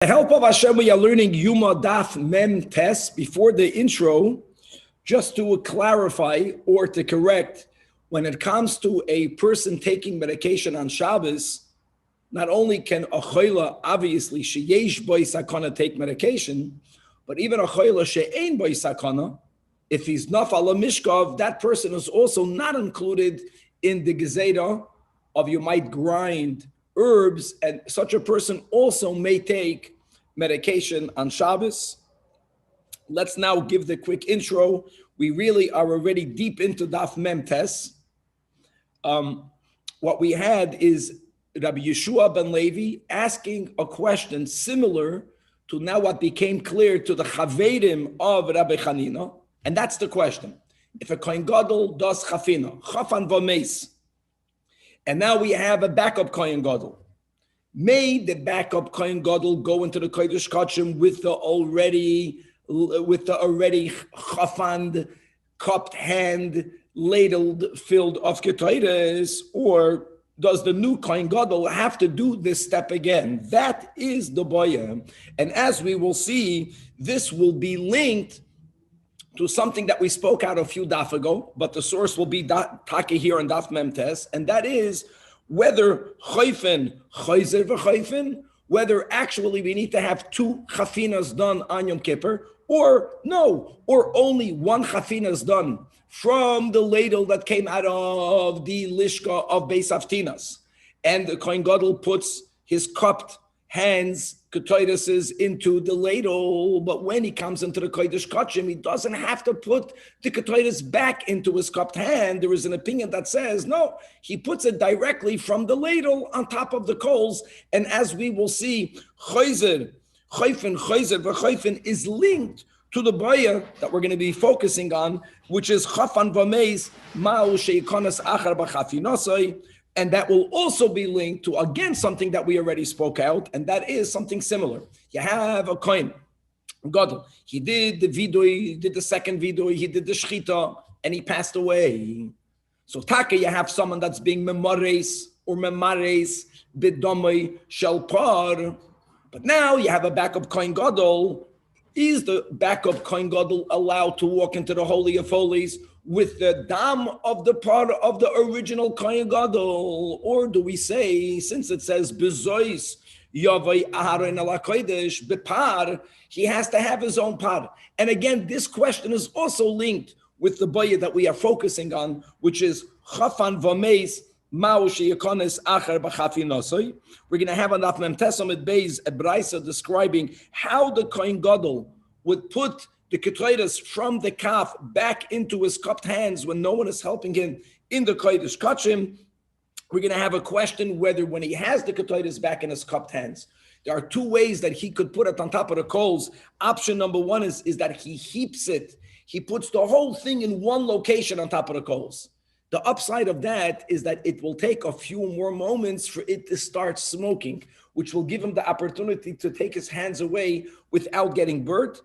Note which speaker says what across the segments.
Speaker 1: The help of Hashem, we are learning Yoma Daf Mem Tes. Before the intro, just to clarify or to correct, when it comes to a person taking medication on Shabbos, not only can a choila, obviously, sheyesh boi sakana take medication, but even a choila she'ein boi sakana, if he's nafal mishkav, that person is also not included in the gezeda of you might grind herbs, and such a person also may take medication on Shabbos. Let's now give the quick intro. We really are already deep into Daf Mem Tes. What we had is Rabbi Yeshua ben Levi asking a question similar to now what became clear to the Chavedim of Rabbi Chanina, and that's the question. If a Kohen Gadol does chafina, chafan v'meis, and now we have a backup Kohen Gadol. May the backup Kohen Gadol go into the Kodesh Kodshim with the already chafand, cupped hand, ladled, filled of ketores, or does the new Kohen Gadol have to do this step again? That is the boya, and as we will see, this will be linked to something that we spoke out a few daf ago, but the source will be Taka here on Daf Mem Tes, and that is whether chayfen, chayzer v'chayfen, whether actually we need to have two chafinas done on Yom Kippur, or no, or only one chafina is done from the ladle that came out of the lishka of Beis Haftinas, and the Kohen Gadol puts his cupped hands, ketoideses, into the ladle, but when he comes into the Kodesh Kodshim, he doesn't have to put the ketoides back into his cupped hand. There is an opinion that says, no, he puts it directly from the ladle on top of the coals, and as we will see, chayzer v'chayfen is linked to the baya that we're going to be focusing on, which is chafan v'meis ma'u sheikonas achar b'chafinosai. And that will also be linked to, again, something that we already spoke out, and that is something similar. You have a Kohen Gadol. He did the vidui, he did the second vidui, he did the shchita, and he passed away. So taka, you have someone that's being memores or memares bidomai shelpar. But now you have a backup Kohen Gadol. Is the backup Kohen Gadol allowed to walk into the Holy of Holies with the dam of the part of the original Kohen Gadol? Or do we say, since it says bezois yavai aharon ala kodesh bepar, he has to have his own par? And again, this question is also linked with the baya that we are focusing on, which is chafan v'meis ma'u sheyakones achar b'chafinosoi. We're going to have on Daf Mem Tes Amud Beis a brisa describing how the Kohen Gadol would put the ketores from the kaf back into his cupped hands when no one is helping him in the Kodesh Kodshim. We're going to have a question whether when he has the ketores back in his cupped hands, there are two ways that he could put it on top of the coals. Option number one is that he heaps it. He puts the whole thing in one location on top of the coals. The upside of that is that it will take a few more moments for it to start smoking, which will give him the opportunity to take his hands away without getting burnt.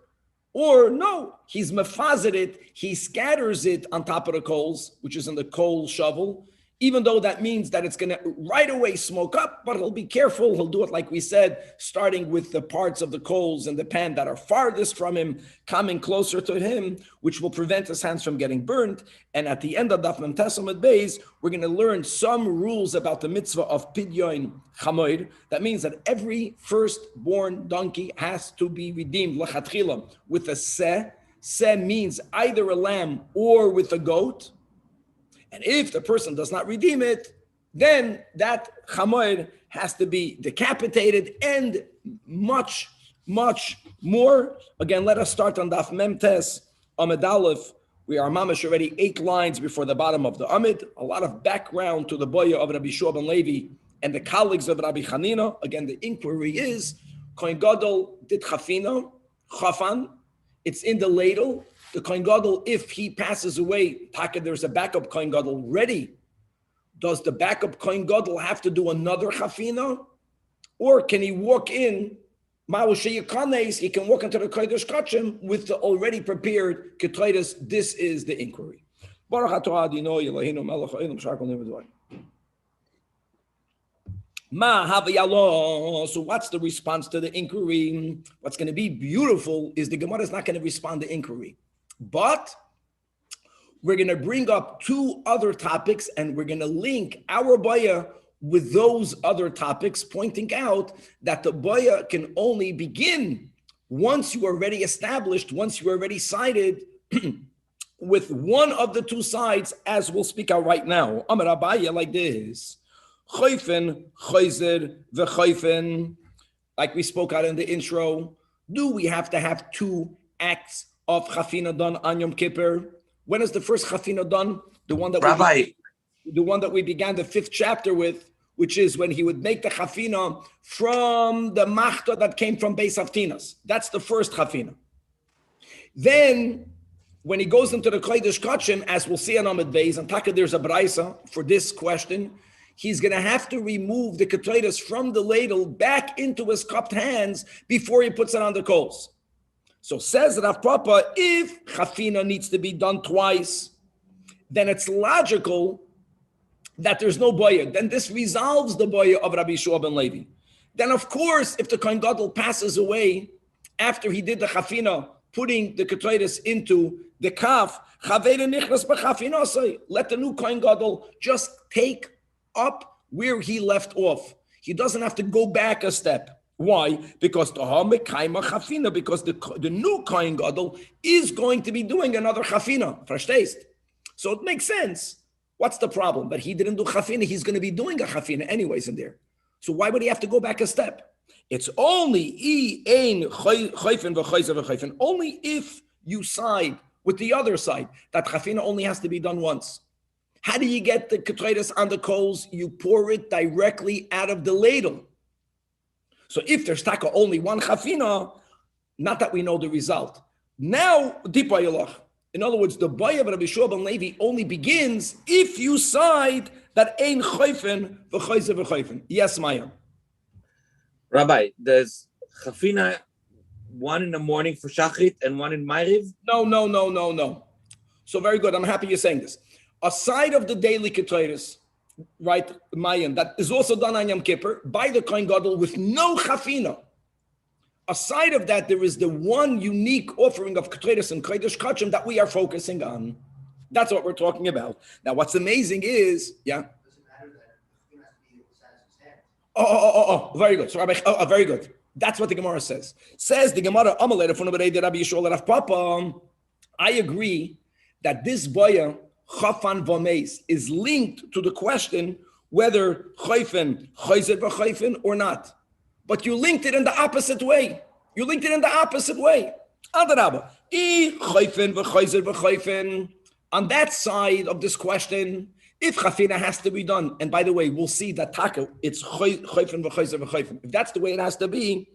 Speaker 1: Or no, he's mefazed it, he scatters it on top of the coals, which is in the coal shovel, even though that means that it's going to right away smoke up, but he'll be careful. He'll do it, like we said, starting with the parts of the coals in the pan that are farthest from him, coming closer to him, which will prevent his hands from getting burnt. And at the end of Daf Mem Tes Amud Beis, we're going to learn some rules about the mitzvah of pidyon chamoir. That means that every firstborn donkey has to be redeemed l'chatchila with a seh. Seh means either a lamb or with a goat. And if the person does not redeem it, then that chamoir has to be decapitated and much, much more. Again, let us start on Daf Mem Tes Amud Aleph. We are mamash already 8 lines before the bottom of the Amid. A lot of background to the boya of Rabbi Yeshua ben Levi and the colleagues of Rabbi Chanina. Again, the inquiry is, Kohen Gadol did chafina, chafan, it's in the ladle. The Kohen Gadol, if he passes away, there's a backup Kohen Gadol ready. Does the backup Kohen Gadol have to do another chafina? Or can he walk in, he can walk into the Kodesh Kodshim with the already prepared ketores? This is the inquiry. Ma havayalo. So what's the response to the inquiry? What's going to be beautiful is the Gemara is not going to respond to inquiry, but we're going to bring up two other topics and we're going to link our baya with those other topics, pointing out that the baya can only begin once you are already established, once you are already sided with one of the two sides, as we'll speak out right now. Amar Abaya like this. Chayfen, chayzer, v'chayfen. Like we spoke out in the intro, do we have to have two acts of chafina done on Yom Kippur? When is the first chafina done? The one that we began the 5th chapter with, which is when he would make the chafina from the machta that came from Beis Avtinas. That's the first chafina. Then, when he goes into the Kodesh Kachim, as we'll see on Amid Beis, and Taka, there's a braisa for this question, he's going to have to remove the ketores from the ladle back into his cupped hands before he puts it on the coals. So says Rav Papa, if chafina needs to be done twice, then it's logical that there's no boya. Then this resolves the boya of Rabbi Yeshua ben Levi. Then of course, if the Kohen Gadol passes away after he did the chafina, putting the ketores into the kaf, let the new Kohen Gadol just take up where he left off. He doesn't have to go back a step. Why? Because the new Kohen Gadol is going to be doing another chafina. Verstehst? So it makes sense. What's the problem? But he didn't do chafina. He's going to be doing a chafina anyways in there. So why would he have to go back a step? It's only only if you side with the other side that chafina only has to be done once. How do you get the ketores on the coals? You pour it directly out of the ladle. So if there's taka only one chafina, not that we know the result. Now, dipayalach. In other words, the baya of Rabbi Yeshua ben Levi only begins if you side that ein chayfen v'chayzer v'chayfen. Yes, Maya.
Speaker 2: Rabbi, there's chafina one in the morning for shachrit and one in Ma'ariv?
Speaker 1: No. So very good. I'm happy you're saying this. Aside of the daily ketores, right, Mayan, that is also done on Yom Kippur by the Kohen Gadol with no chafina. Aside of that, there is the one unique offering of ketores and kodesh kachim that we are focusing on. That's what we're talking about. Now, what's amazing is, yeah.
Speaker 3: Doesn't matter that he has to be besides his hand.
Speaker 1: Very good. So, Rabbi, very good. That's what the Gemara says. Says the Gemara, Rabbi Yishol Rav Papa. I agree that this boya chafan v'meis is linked to the question whether chayfen, chayzer v'chayfen or not. But you linked it in the opposite way. Adarabba. Chayfen v'chayzer v'chayfen. On that side of this question, if chafina has to be done, and by the way, we'll see that taka, it's chayfen v'chayzer v'chayfen. If that's the way it has to be,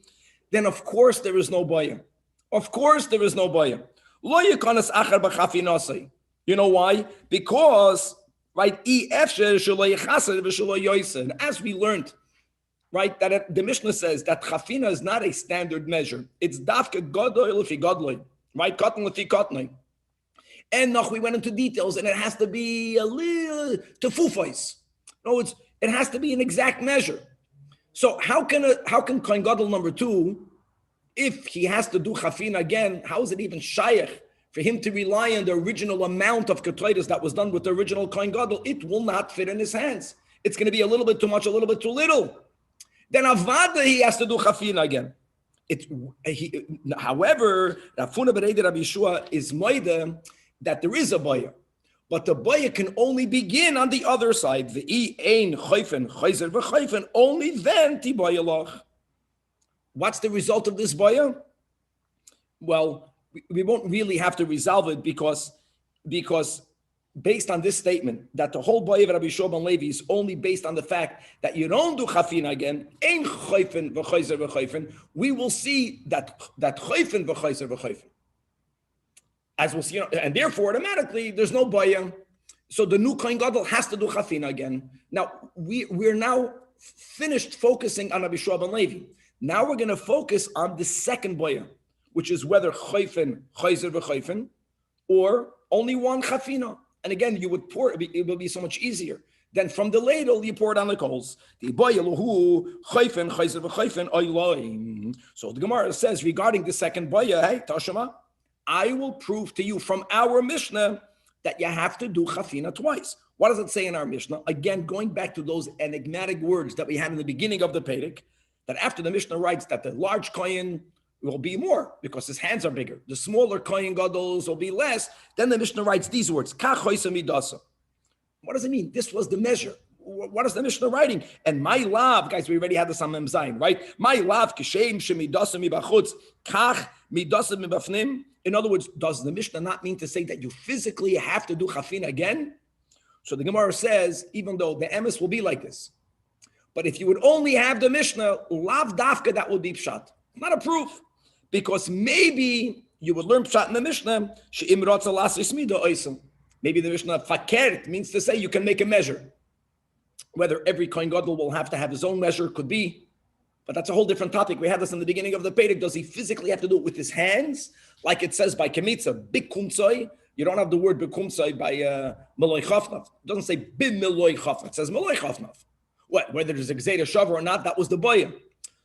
Speaker 1: then of course there is no boya. Lo yikonas achar b'chafinasei. You know why? Because, right, as we learned, right, that the Mishnah says that chafina is not a standard measure. It's dafka godoi lefi godloi, right? Cotton lefi cotton. And we went into details, and it has to be a little tefufos. No, it has to be an exact measure. So how can Kohen Gadol number 2, if he has to do chafina again, how is it even shayach for him to rely on the original amount of ketores that was done with the original Kohen Gadol? It will not fit in his hands. It's going to be a little bit too much, a little bit too little. Then avada, he has to do chafina again. However, Rafuna Bereid Rabbi Yeshua is moide that there is a boya, but the boya can only begin on the other side. The ein chayfen chayzer v'chayfen. Only then tibayalach. What's the result of this boya? Well, we won't really have to resolve it because based on this statement that the whole boya of Rabbi Yeshua ben Levi is only based on the fact that you don't do chafina again, ein chayfen v'chayzer v'chayfen, we will see that chayfen v'chayzer v'chayfen, as we'll see, and therefore automatically there's no boya. So the new Kohen Gadol has to do chafina again. Now we're now finished focusing on Rabbi Yeshua ben Levi. Now we're going to focus on the second boya, which is whether chayfen chayzer v'chayfen or only one chafina. And again, you would pour it will be so much easier. Then from the ladle, you pour it on the coals. So the Gemara says regarding the second boya, hey, Tashema, I will prove to you from our Mishnah that you have to do chafina twice. What does it say in our Mishnah? Again, going back to those enigmatic words that we had in the beginning of the Perek, that after the Mishnah writes that the large kohen will be more because his hands are bigger. The smaller kohen gadol will be less. Then the Mishnah writes these words, Kach choisa midasa. What does it mean? This was the measure. What is the Mishnah writing? And my love, guys, we already had this on Mem Zayin, right? My love, kishem shemidasa mibachutz, kach midasa mibafnim. In other words, does the Mishnah not mean to say that you physically have to do chafina again? So the Gemara says, even though the emes will be like this, but if you would only have the Mishnah, lav dafka, that would be pshat. Not a proof, because maybe you would learn pshat in the Mishnah, she'im rotza lasis mida oisem. Maybe the Mishnah fakert means to say you can make a measure. Whether every kohen gadol will have to have his own measure could be, but that's a whole different topic. We had this in the beginning of the Perek. Does he physically have to do it with his hands, like it says by kemitza, big kumtzoi? You don't have the word bekumtzoi by meloi chafnav. It doesn't say bim meloi chafnav. It says meloi chafnav. What? Whether there's a gzeira shavar or not, that was the boya.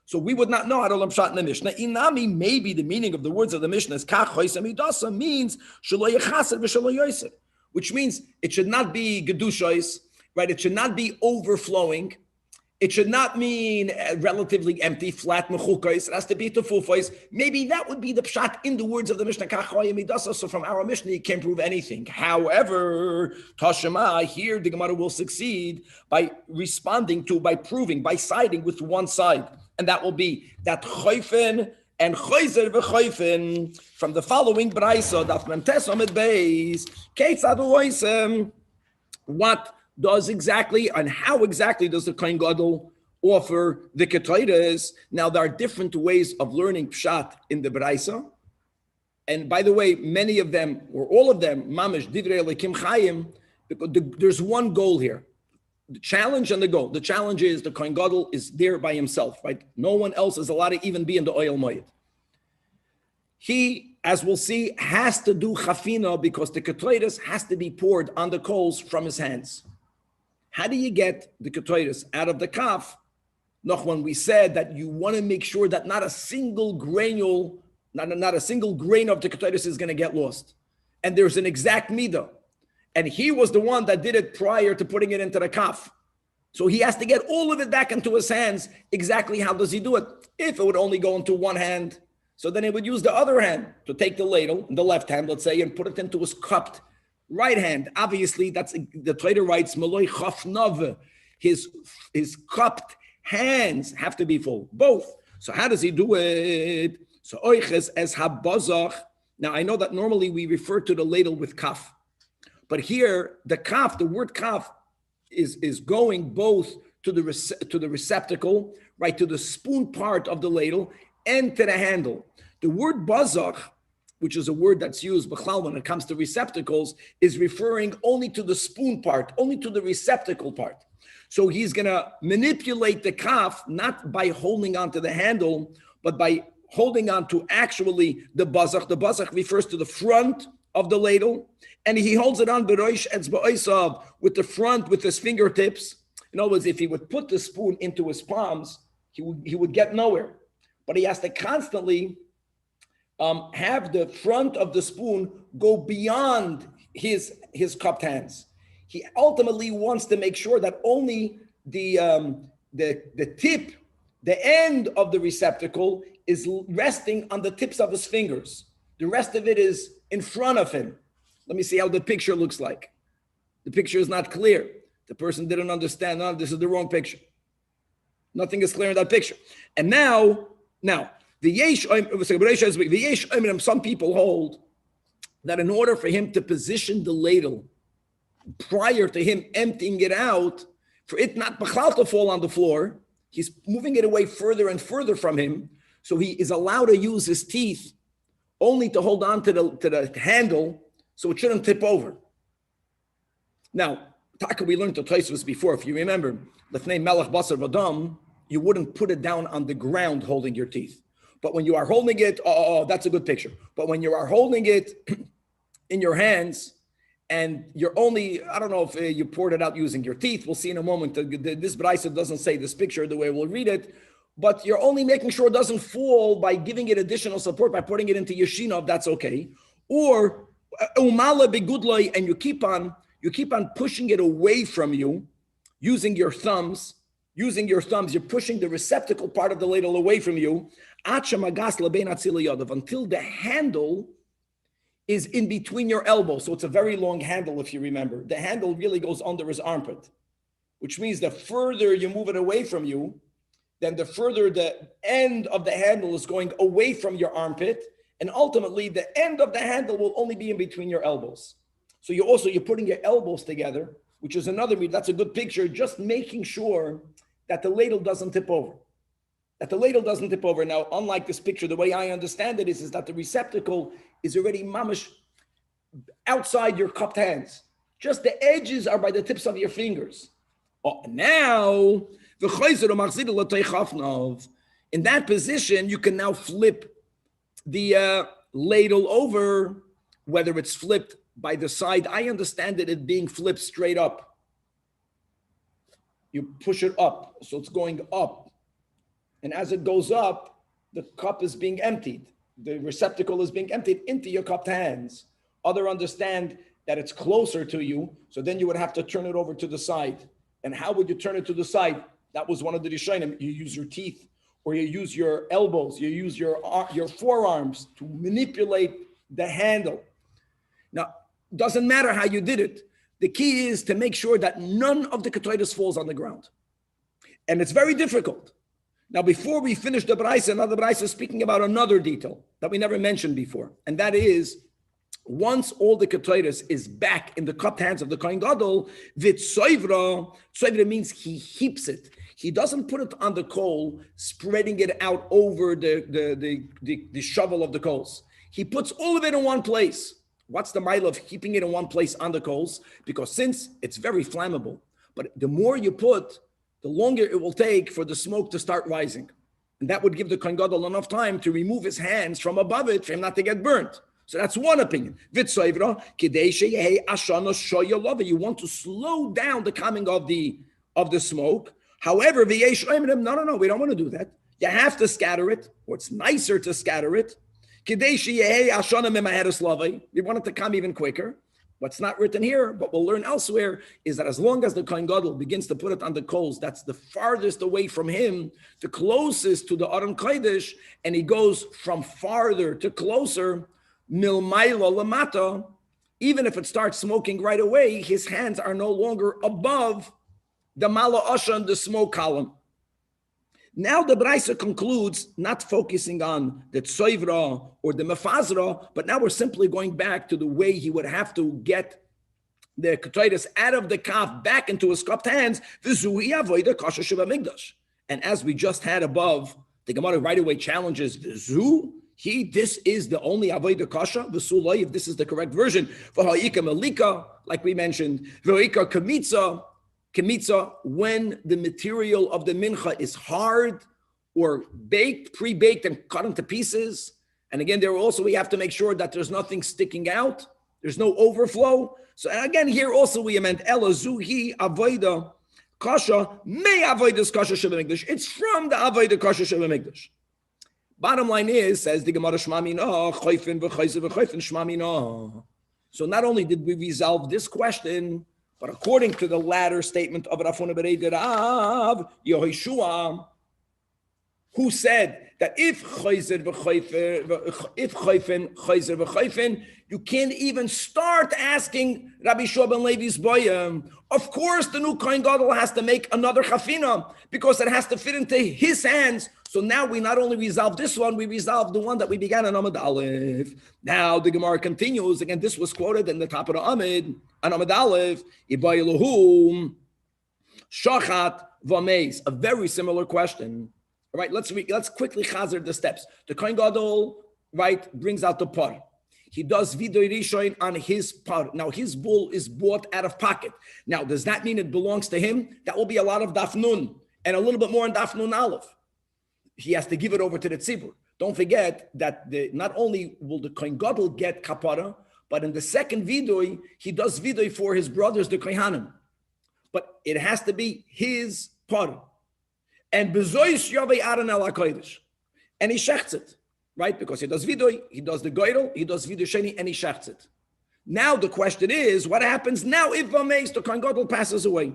Speaker 1: So we would not know how to learn pshat in the Mishnah. Inami, maybe the meaning of the words of the Mishnah is kach choisa midasa means shelo yechaser v'shelo yoser, which means it should not be gedushos, right? It should not be overflowing. It should not mean relatively empty, flat mechukos. It has to be tefufos. Maybe that would be the pshat in the words of the Mishnah. So from our Mishnah, you can't prove anything. However, Tashema, here the Gemara will succeed by responding to, by proving, by siding with one side. And that will be that choifen and choizer v'choifen from the following brayso, daf memtes amid beis, keitzad uoisem, what does exactly and how exactly does the kohen gadol offer the ketores? Now there are different ways of learning pshat in the brayso, and by the way, many of them or all of them, mamish divrei elikim chayim, because there's one goal here. The challenge and the goal. The challenge is the kohen gadol is there by himself, right? No one else is allowed to even be in the oil moed. He, as we'll see, has to do chafina because the ketores has to be poured on the coals from his hands. How do you get the ketores out of the kaf? Noch, when we said that you want to make sure that not a single granule, not a single grain of the ketores is going to get lost, and there's an exact midah. And he was the one that did it prior to putting it into the kaf. So he has to get all of it back into his hands. Exactly how does he do it? If it would only go into one hand, so then he would use the other hand to take the ladle, in the left hand, let's say, and put it into his cupped right hand. Obviously, that's the Torah writes, Meloi chafnav, his cupped hands have to be full, both. So how does he do it? So oiches as habazach. Now I know that normally we refer to the ladle with kaf. But here, the kaf, the word kaf, is going both to the receptacle, right, to the spoon part of the ladle, and to the handle. The word bazach, which is a word that's used b'chlal when it comes to receptacles, is referring only to the spoon part, only to the receptacle part. So he's going to manipulate the kaf, not by holding onto the handle, but by holding on to actually the bazach. The bazach refers to the front of the ladle, and he holds it on b'roish etzba'osav, with the front, with his fingertips. In other words, if he would put the spoon into his palms, he would get nowhere. But he has to constantly have the front of the spoon go beyond his cupped hands. He ultimately wants to make sure that only the tip, the end of the receptacle is resting on the tips of his fingers. The rest of it is in front of him. Let me see how the picture looks like. The picture is not clear. The person didn't understand. No, this is the wrong picture. Nothing is clear in that picture. And now, the yesh, some people hold that in order for him to position the ladle prior to him emptying it out, for it not to fall on the floor, he's moving it away further and further from him. So he is allowed to use his teeth only to hold on to the handle so it shouldn't tip over. Now, Taka, we learned the Tosfos before. If you remember, Lefnei Melech Basar Vadam, you wouldn't put it down on the ground holding your teeth. But when you are holding it, that's a good picture. But when you are holding it in your hands and you're only, I don't know if you poured it out using your teeth. We'll see in a moment. This Braisa doesn't say this picture the way we'll read it, but you're only making sure it doesn't fall by giving it additional support, by putting it into Yeshina, if that's okay. Or umala begudloi, and you keep on pushing it away from you, using your thumbs. You're pushing the receptacle part of the ladle away from you, until the handle is in between your elbows. So it's a very long handle, if you remember. The handle really goes under his armpit, which means the further you move it away from you, then the further the end of the handle is going away from your armpit, and ultimately the end of the handle will only be in between your elbows. So you're putting your elbows together, which is that's a good picture, just making sure that the ladle doesn't tip over. Now, unlike this picture, the way I understand it is that the receptacle is already mamish outside your cupped hands. Just the edges are by the tips of your fingers. Now, in that position, you can now flip the ladle over, whether it's flipped by the side. I understand it being flipped straight up. You push it up, so it's going up. And as it goes up, the cup is being emptied. The receptacle is being emptied into your cupped hands. Others understand that it's closer to you, so then you would have to turn it over to the side. And how would you turn it to the side? That was one of the Rishonim. You use your teeth, or you use your elbows, you use your forearms to manipulate the handle. Now, doesn't matter how you did it. The key is to make sure that none of the ketores falls on the ground. And it's very difficult. Now, before we finish the Braisa, another Braisa is speaking about another detail that we never mentioned before. And that is, once all the ketores is back in the cupped hands of the Kohen Gadol, tzoivra means he heaps it. He doesn't put it on the coal, spreading it out over the shovel of the coals. He puts all of it in one place. What's the mile of keeping it in one place on the coals? Because since it's very flammable, but the more you put, the longer it will take for the smoke to start rising. And that would give the Kohen Gadol enough time to remove his hands from above it for him not to get burnt. So that's one opinion. You want to slow down the coming of the smoke. However, no, we don't want to do that. You have to scatter it, or it's nicer to scatter it. We want it to come even quicker. What's not written here, but we'll learn elsewhere, is that as long as the Kohen Gadol begins to put it on the coals, that's the farthest away from him, the closest to the Aron Kodesh, and he goes from farther to closer, milmayla lamata. Even if it starts smoking right away, his hands are no longer above the mala ashan, the smoke column. Now the Braisa concludes, not focusing on the tzoivra or the mefazra, but now we're simply going back to the way he would have to get the ketores out of the kaf back into his cupped hands. And as we just had above, the Gemara right away challenges this is the only avodah kasha, if this is the correct version. Like we mentioned, Kemitza, when the material of the mincha is hard or baked, pre-baked and cut into pieces. And again, we have to make sure that there's nothing sticking out. There's no overflow. So again, here also we meant Ela Zuhi Avoida Kasha, may Avoidas Kasha Shabbat. It's from the Avoida Kasha Shabbat. Bottom line is, says the Gemara Shmamina, Choyfin v'Choyze v'Choyfin Shmamina. So not only did we resolve this question, but according to the latter statement of Rafuna Berei Rav Yehoshua, who said that if Choyzer v'Choyfen, you can't even start asking Rabbi Shua ben Levi's boyim. Of course, the new Kohen Gadol has to make another chafina because it has to fit into his hands. So now we not only resolve this one, we resolve the one that we began on Amud Aleph. Now the Gemara continues. Again, this was quoted in the top of the Amud, on Amud Aleph, Ibayluhum, Shachat Vameis. A very similar question. All right, let's quickly chazer the steps. The Kohen Gadol, right, brings out the par. He does vidoy rishon on his par. Now his bull is bought out of pocket. Now, does that mean it belongs to him? That will be a lot of daf nun and a little bit more in daf nun aleph. He has to give it over to the tzibur. Don't forget that not only will the Kohen Gadol get kapara, But in the second vidui, he does vidui for his brothers, the kohanim. But it has to be his par. And bezois yavei aron el hakodesh. And he shechts it, right? Because he does vidui, he does the goydel, he does vidui sheni, and he shechts it. Now the question is, what happens now if Vameis, the Kohen Gadol, passes away?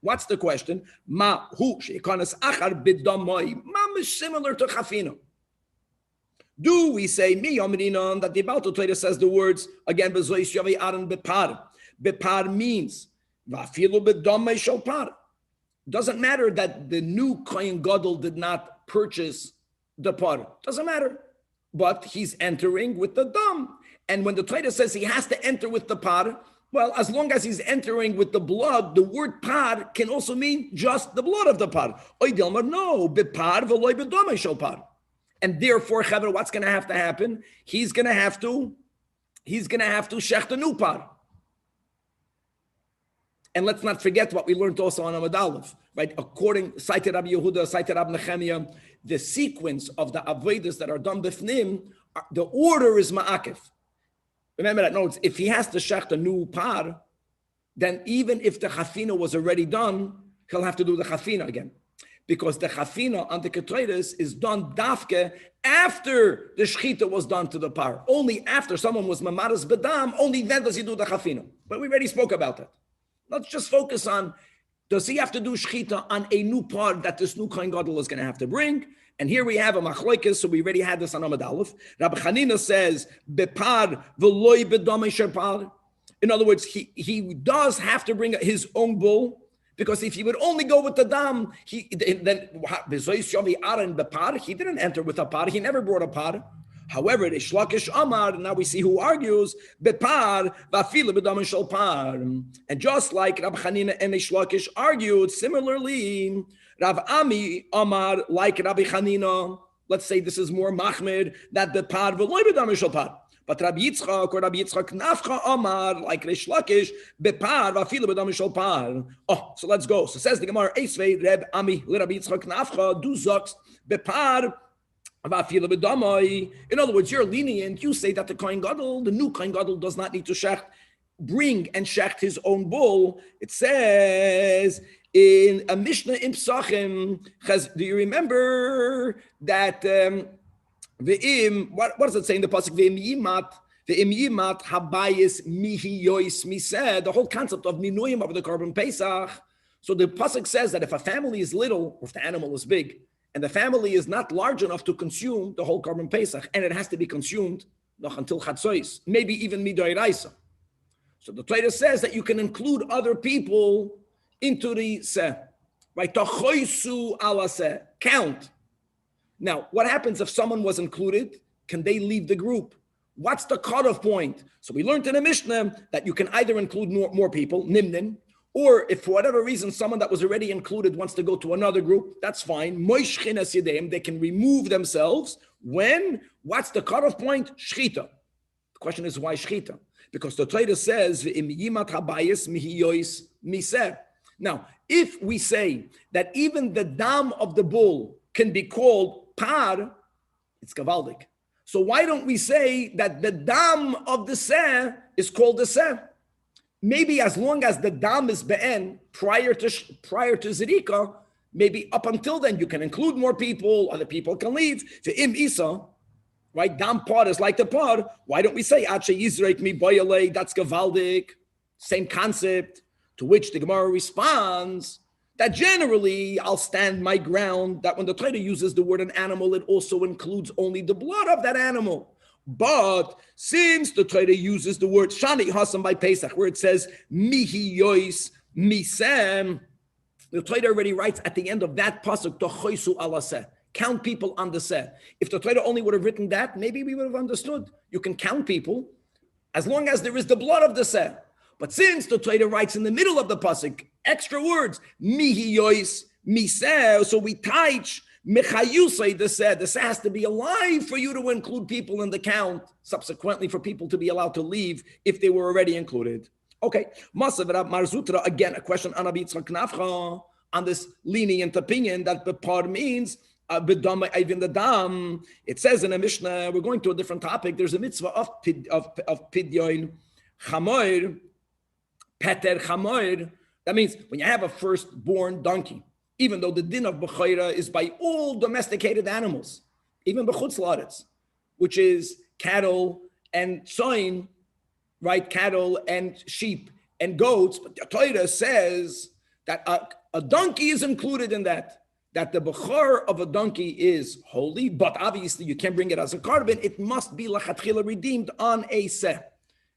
Speaker 1: What's the question? Ma hu sheikanas achar b'damai. Ma is similar to chafina. Do we say mi yomrinon that the Baal Torah says the words again? Bezois yavei aron bepar. Bepar means vafilu b'damai shel par. Doesn't matter that the new Kohen Gadol did not purchase the par. Doesn't matter, but he's entering with the dam. And when the Torah says he has to enter with the par, well, as long as he's entering with the blood, the word par can also mean just the blood of the par. No, bepar v'loy b'domei shel par. And therefore, Chaver, what's going to happen? He's going to have to shecht a new par. And let's not forget what we learned also on Amud Aleph, right? According cited Rabbi Yehuda, cited Rabbi Nechemiah, the sequence of the avodas that are done b'fnim, the order is ma'akif. Remember that notes, if he has to shecht a new par, then even if the chafina was already done, he'll have to do the chafina again. Because the chafina on the ketredes is done dafke after the shchita was done to the par. Only after someone was mamaras bedam, only then does he do the chafina. But we already spoke about that. Let's just focus on, does he have to do shchita on a new par that this new Kohen Gadol is going to have to bring? And here we have a machlokes, so we already had this on Amud Aleph. Rabbi Chanina says, bepar v'loy b'domei sherpar. In other words, he does have to bring his own bull, because if he would only go with the dam, he didn't enter with a par. He never brought a par. However, the Shlakish Amar, now we see who argues, bepar v'afila b'domei shel par. And just like Rabbi Chanina and the Shlakish argued, similarly, Rav Ami Amar, like Rabbi Chanina, let's say this is more Mahmid, that the par v'loy b'domei shel par. But Rabbi Yitzchak or Rabbi Yitzchak Nafcha Amar, like Reish Lakish, bepar v'afilu b'domei shel par. Oh, so let's go. So says the Gemara, Eisvei Reb Ami Rabbi Yitzchak Nafcha du zoks bepar v'afilu b'domei. In other words, you're lenient. You say that the Kohen Gadol, the new Kohen Gadol, does not need to bring and shecht his own bull. It says in a Mishnah in Psachim, do you remember that what does it say in the pasuk? Ve'im yimat habayis mihi yois miseh. The whole concept of minuyim of the Korban Pesach. So the pasuk says that if a family is little, or if the animal is big, and the family is not large enough to consume the whole Korban Pesach, and it has to be consumed until Chatzois, maybe even Midoiraisa. So the Torah says that you can include other people into the seh, right? Tachoisu ala seh, count. Now, what happens if someone was included? Can they leave the group? What's the cutoff point? So we learned in the Mishnah that you can either include more people, nimnin, or if for whatever reason someone that was already included wants to go to another group, that's fine. Moishchin es yedem, they can remove themselves. When? What's the cutoff point? Shchita. The question is why shchita? Because the Torah says, "V'im yimat habayis mihiyois miseh." Now, if we say that even the dam of the bull can be called par, it's gavaldik. So why don't we say that the dam of the seh is called the seh? Maybe as long as the dam is be'en prior to zirika, maybe up until then you can include more people, other people can leave. The im isa, right? Dam par is like the par. Why don't we say ache yizreit mi boyale? That's gavaldik. Same concept. To which the Gemara responds that generally I'll stand my ground that when the Torah uses the word an animal, it also includes only the blood of that animal. But since the Torah uses the word Shani Hassan by Pesach, where it says Mihi Yois Misem, the Torah already writes at the end of that pasuk Tochoisu Alaseh. Count people on the seh. If the Torah only would have written that, maybe we would have understood. You can count people as long as there is the blood of the seh. But since the Torah writes in the middle of the pasuk extra words, mihi yois miseh, so we teach mechayusay the seh. The seh has to be alive for you to include people in the count. Subsequently, for people to be allowed to leave if they were already included. Okay, Masav Rab Marzutra, again a question on Rabbi Yitzchak Nafcha on this lenient opinion that bepar means Even the dam, it says in a Mishnah, we're going to a different topic. There's a mitzvah of pidyon chamoir, peter chamoir. That means when you have a firstborn donkey, even though the din of b'chayra is by all domesticated animals, even b'chutz la'aretz, which is cattle and soin, right? Cattle and sheep and goats. But the Torah says that a donkey is included in that the bechor of a donkey is holy, but obviously you can't bring it as a carbon. It must be lachatchila redeemed on a seh.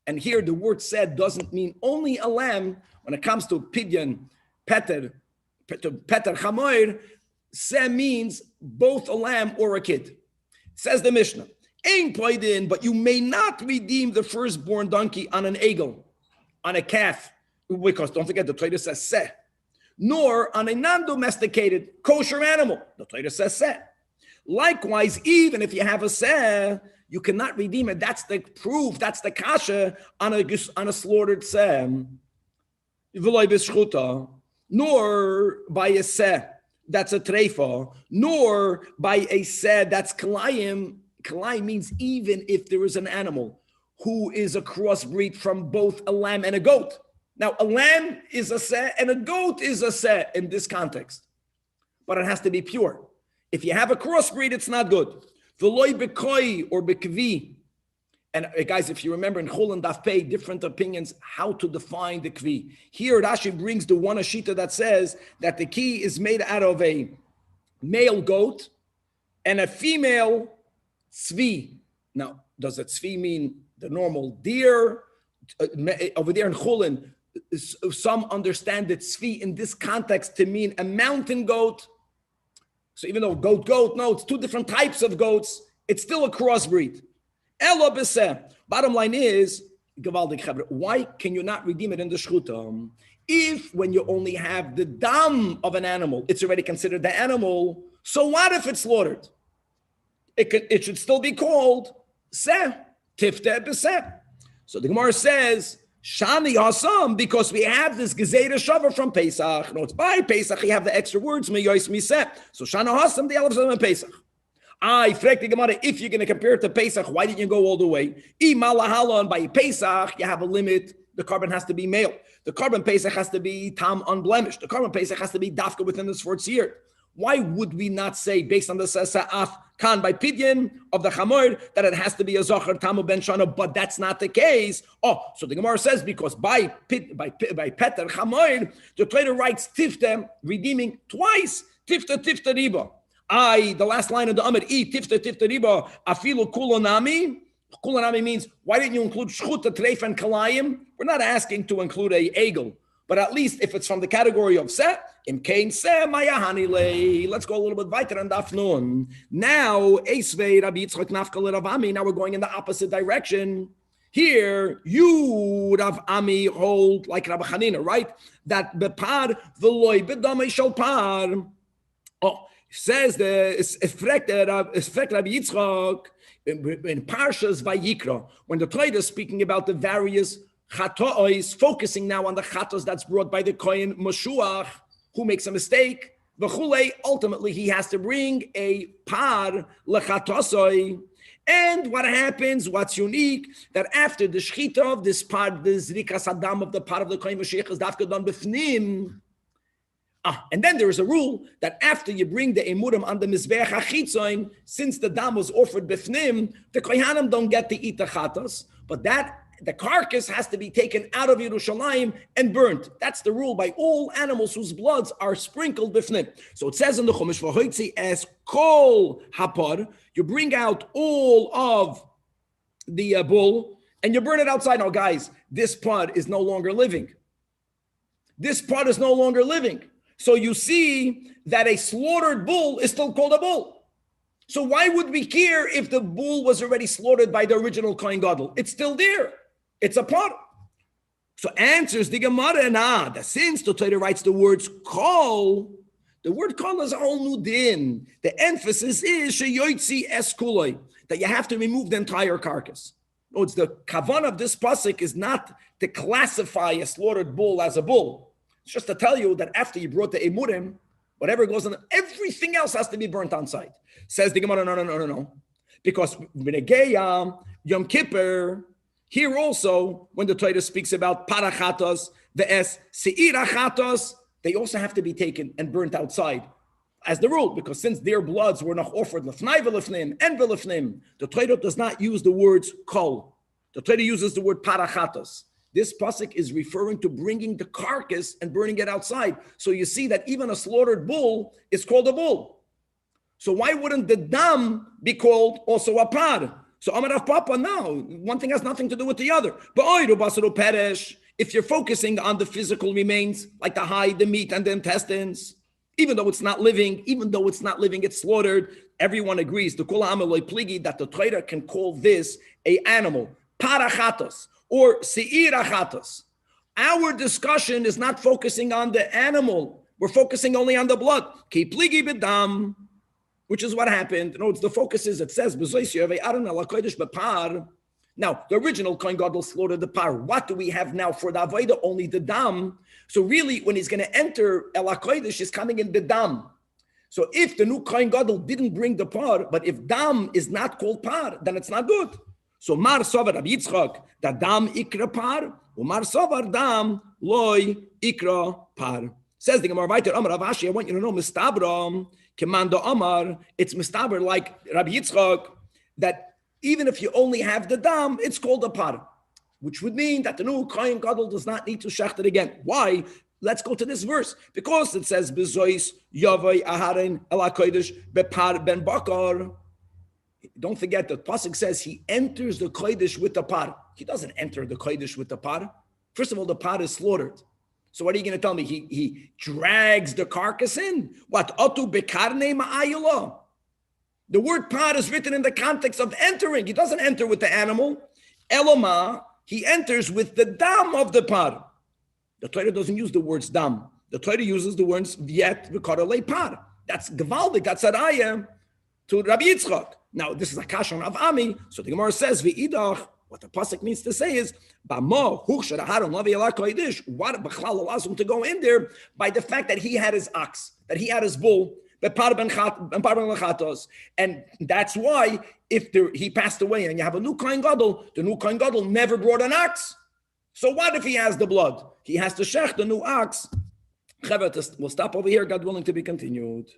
Speaker 1: And here the word seh doesn't mean only a lamb. When it comes to pidyon, peter chamoir, seh means both a lamb or a kid. Says the Mishnah, ain't played in, but you may not redeem the firstborn donkey on an eagle, on a calf, because don't forget the Torah says seh, nor on a non-domesticated kosher animal. The Torah says seh. Likewise, even if you have a seh, you cannot redeem it. That's the proof, that's the kasha on a slaughtered seh. Nor by a seh, that's a treifa, nor by a seh, that's kalayim. Kalayim means even if there is an animal who is a crossbreed from both a lamb and a goat. Now, a lamb is a seh and a goat is a seh in this context, but it has to be pure. If you have a crossbreed, it's not good. V'loi bekoi or bekvi. And guys, if you remember in Chol and Daf Pei, different opinions how to define the kvi. Here, Rashi brings the one ashita that says that the key is made out of a male goat and a female tzvi. Now, does a tzvi mean the normal deer? Over there in Chulin, some understand that tzvi in this context to mean a mountain goat. So even though goat, no, it's two different types of goats. It's still a crossbreed. Elo b'seh. Bottom line is, why can you not redeem it in the shchuta? If when you only have the dam of an animal, it's already considered the animal, so what if it's slaughtered? It should still be called seh, tifte b'seh. So the Gemara says, Shani Hassan, because we have this Gezerah Shavar from Pesach. No, it's by Pesach, you have the extra words, Meyois Miseh. So Shana Hassan, the Aleph Zalman Pesach. I frek the Gemara, if you're going to compare it to Pesach, why didn't you go all the way? Imalahalon, by Pesach, you have a limit. The carbon has to be male. The carbon Pesach has to be tam unblemished. The carbon Pesach has to be dafka within this 4th year. Why would we not say, based on the Sa'af Khan by Pidyon of the Chamor, that it has to be a Zohar Tamu Ben Shana, but that's not the case? Oh, so the Gemara says, because by Peter Chamor, the Torah writes Tifta, redeeming twice, Tifta Riba. The last line of the Amid, Tifta Riba, Afilu Kulonami. Kulonami means, why didn't you include Shchuta, Treif, and Kalayim? We're not asking to include a Egel, but at least if it's from the category of Seh, Im Kain Seh, Mayahani Le. Let's go a little bit weiter on Daf Nun. Now, Esvei Rabbi Yitzchak Nafkal Ravami, now we're going in the opposite direction. Here, you, Rav Ami, hold like Rabbi Hanina, right? That Bepar, Veloy, Bedamei Shal Par. Oh, says the Esfrek Rabbi Yitzchak in Parshas Vayikra, when the Torah is speaking about the various chatois, focusing now on the chatos that's brought by the Kohen Mashuach, who makes a mistake, ultimately he has to bring a par lechatosoi. And what happens, what's unique, that after the shchita of this part, the zrikas adam of the part of the Kohen Mashiach is dafka done b'fnim. And then there is a rule that after you bring the emurim on the mizbeach achitzoin, since the dam was offered b'fnim, the kohanim don't get to eat the chatos, but that the carcass has to be taken out of Yerushalayim and burnt. That's the rule by all animals whose bloods are sprinkled b'fnim. So it says in the Chumash, v'hoitzi es kol hapar, you bring out all of the bull and you burn it outside. Now, guys, this pod is no longer living. This pod is no longer living. So you see that a slaughtered bull is still called a bull. So why would we care if the bull was already slaughtered by the original Kohen Gadol? It's still there. It's a part. So answers the Gemara, that since the Torah writes the words kol, the word kol is a whole new din. The emphasis is sheyoitzi es kuloi, that you have to remove the entire carcass. No, it's the kavan of this pasuk is not to classify a slaughtered bull as a bull. It's just to tell you that after you brought the emurim, Whatever goes on, everything else has to be burnt on site. Says the Gemara, no. Because B'negei Yom Kippur, here also, when the Torah speaks about parachatos, the es seirachatos, they also have to be taken and burnt outside as the rule, because since their bloods were not offered lefnai v'lefnim and v'lefnim, the Torah does not use the words kol. The Torah uses the word parachatos. This pasuk is referring to bringing the carcass and burning it outside. So you see that even a slaughtered bull is called a bull. So why wouldn't the dam be called also a par? So Amar Papa, no, one thing has nothing to do with the other. If you're focusing on the physical remains, like the hide, the meat, and the intestines, even though it's not living, it's slaughtered, everyone agrees, the Kol Ha'amaloi Pligi, that the Torah can call this a animal, parachatos, or seirachatos. Our discussion is not focusing on the animal. We're focusing only on the blood. Ki pligi b'dam, which is what happened. In other words, the focus is, it says, now, the original Kohen Gadol slaughtered the par. What do we have now for the Avodah? Only the dam. So really, when he's going to enter El HaKodesh, he's coming in the dam. So if the new Kohen Gadol didn't bring the par, but if dam is not called par, then it's not good. So Mar Sovar Rabbi Yitzchak, that dam ikra par, or Mar Sovar dam loy ikra par. Says the Gemara, Amar Rav Ashi, I want you to know, Mistabra, Kemanda Amar, it's Mistaber like Rabbi Yitzchak, that even if you only have the dam, it's called a par, which would mean that the new Kohen Gadol does not need to shecht it again. Why? Let's go to this verse. Because it says, Bezois Yavai Aharon El HaKodesh Bepar Ben Bakar. Don't forget the pasuk says he enters the Kodesh with the par. He doesn't enter the Kodesh with the par. First of all, the par is slaughtered. So what are you going to tell me? He drags the carcass in. What? Otu bekarne ma'ayula. The word par is written in the context of entering. He doesn't enter with the animal. Eloma, he enters with the dam of the par. The Torah doesn't use the words dam. The Torah uses the words viet v'karolei par. That's gevaldik. That's araya to Rabbi Yitzchak. Now, this is a kashan of Ami. So the Gemara says, v'idach, what the pasuk means to say is, what b'chlal allows him to go in there by the fact that he had his ox, that he had his bull, and that's why if he passed away and you have a new Kohen Gadol, the new Kohen Gadol never brought an ox. So what if he has the blood? He has to shech the new ox. We'll stop over here, God willing, to be continued.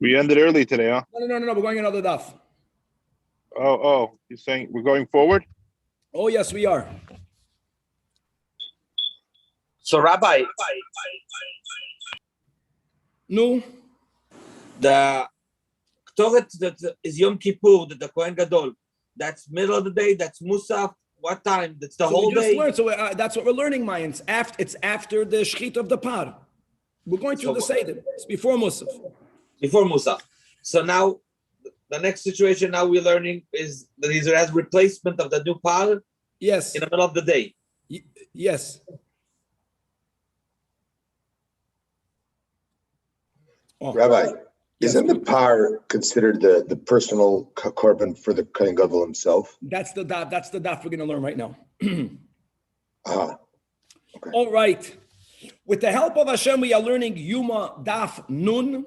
Speaker 4: We ended early today, huh?
Speaker 1: No. We're going another daf.
Speaker 4: Oh, you're saying we're going forward?
Speaker 1: Oh, yes, we are.
Speaker 2: So, Rabbi,
Speaker 1: No.
Speaker 2: the Ktoret that is Yom Kippur, the Kohen Gadol, that's middle of the day, that's Musaf, what time? That's the whole day?
Speaker 1: That's what we're learning, Mayans. It's after the shechit of the par. We're going through the Seder. It's before Musaf.
Speaker 2: Before Musaf. So now, the next situation now we're learning is that he has replacement of the new par
Speaker 1: Yes.
Speaker 2: in the middle of the day.
Speaker 1: Yes. Oh.
Speaker 5: Rabbi, isn't the par considered the personal korban for the Kohen Gadol himself?
Speaker 1: That's the daf we're going to learn right now.
Speaker 5: Okay.
Speaker 1: All right. With the help of Hashem, we are learning Yoma Daf Nun.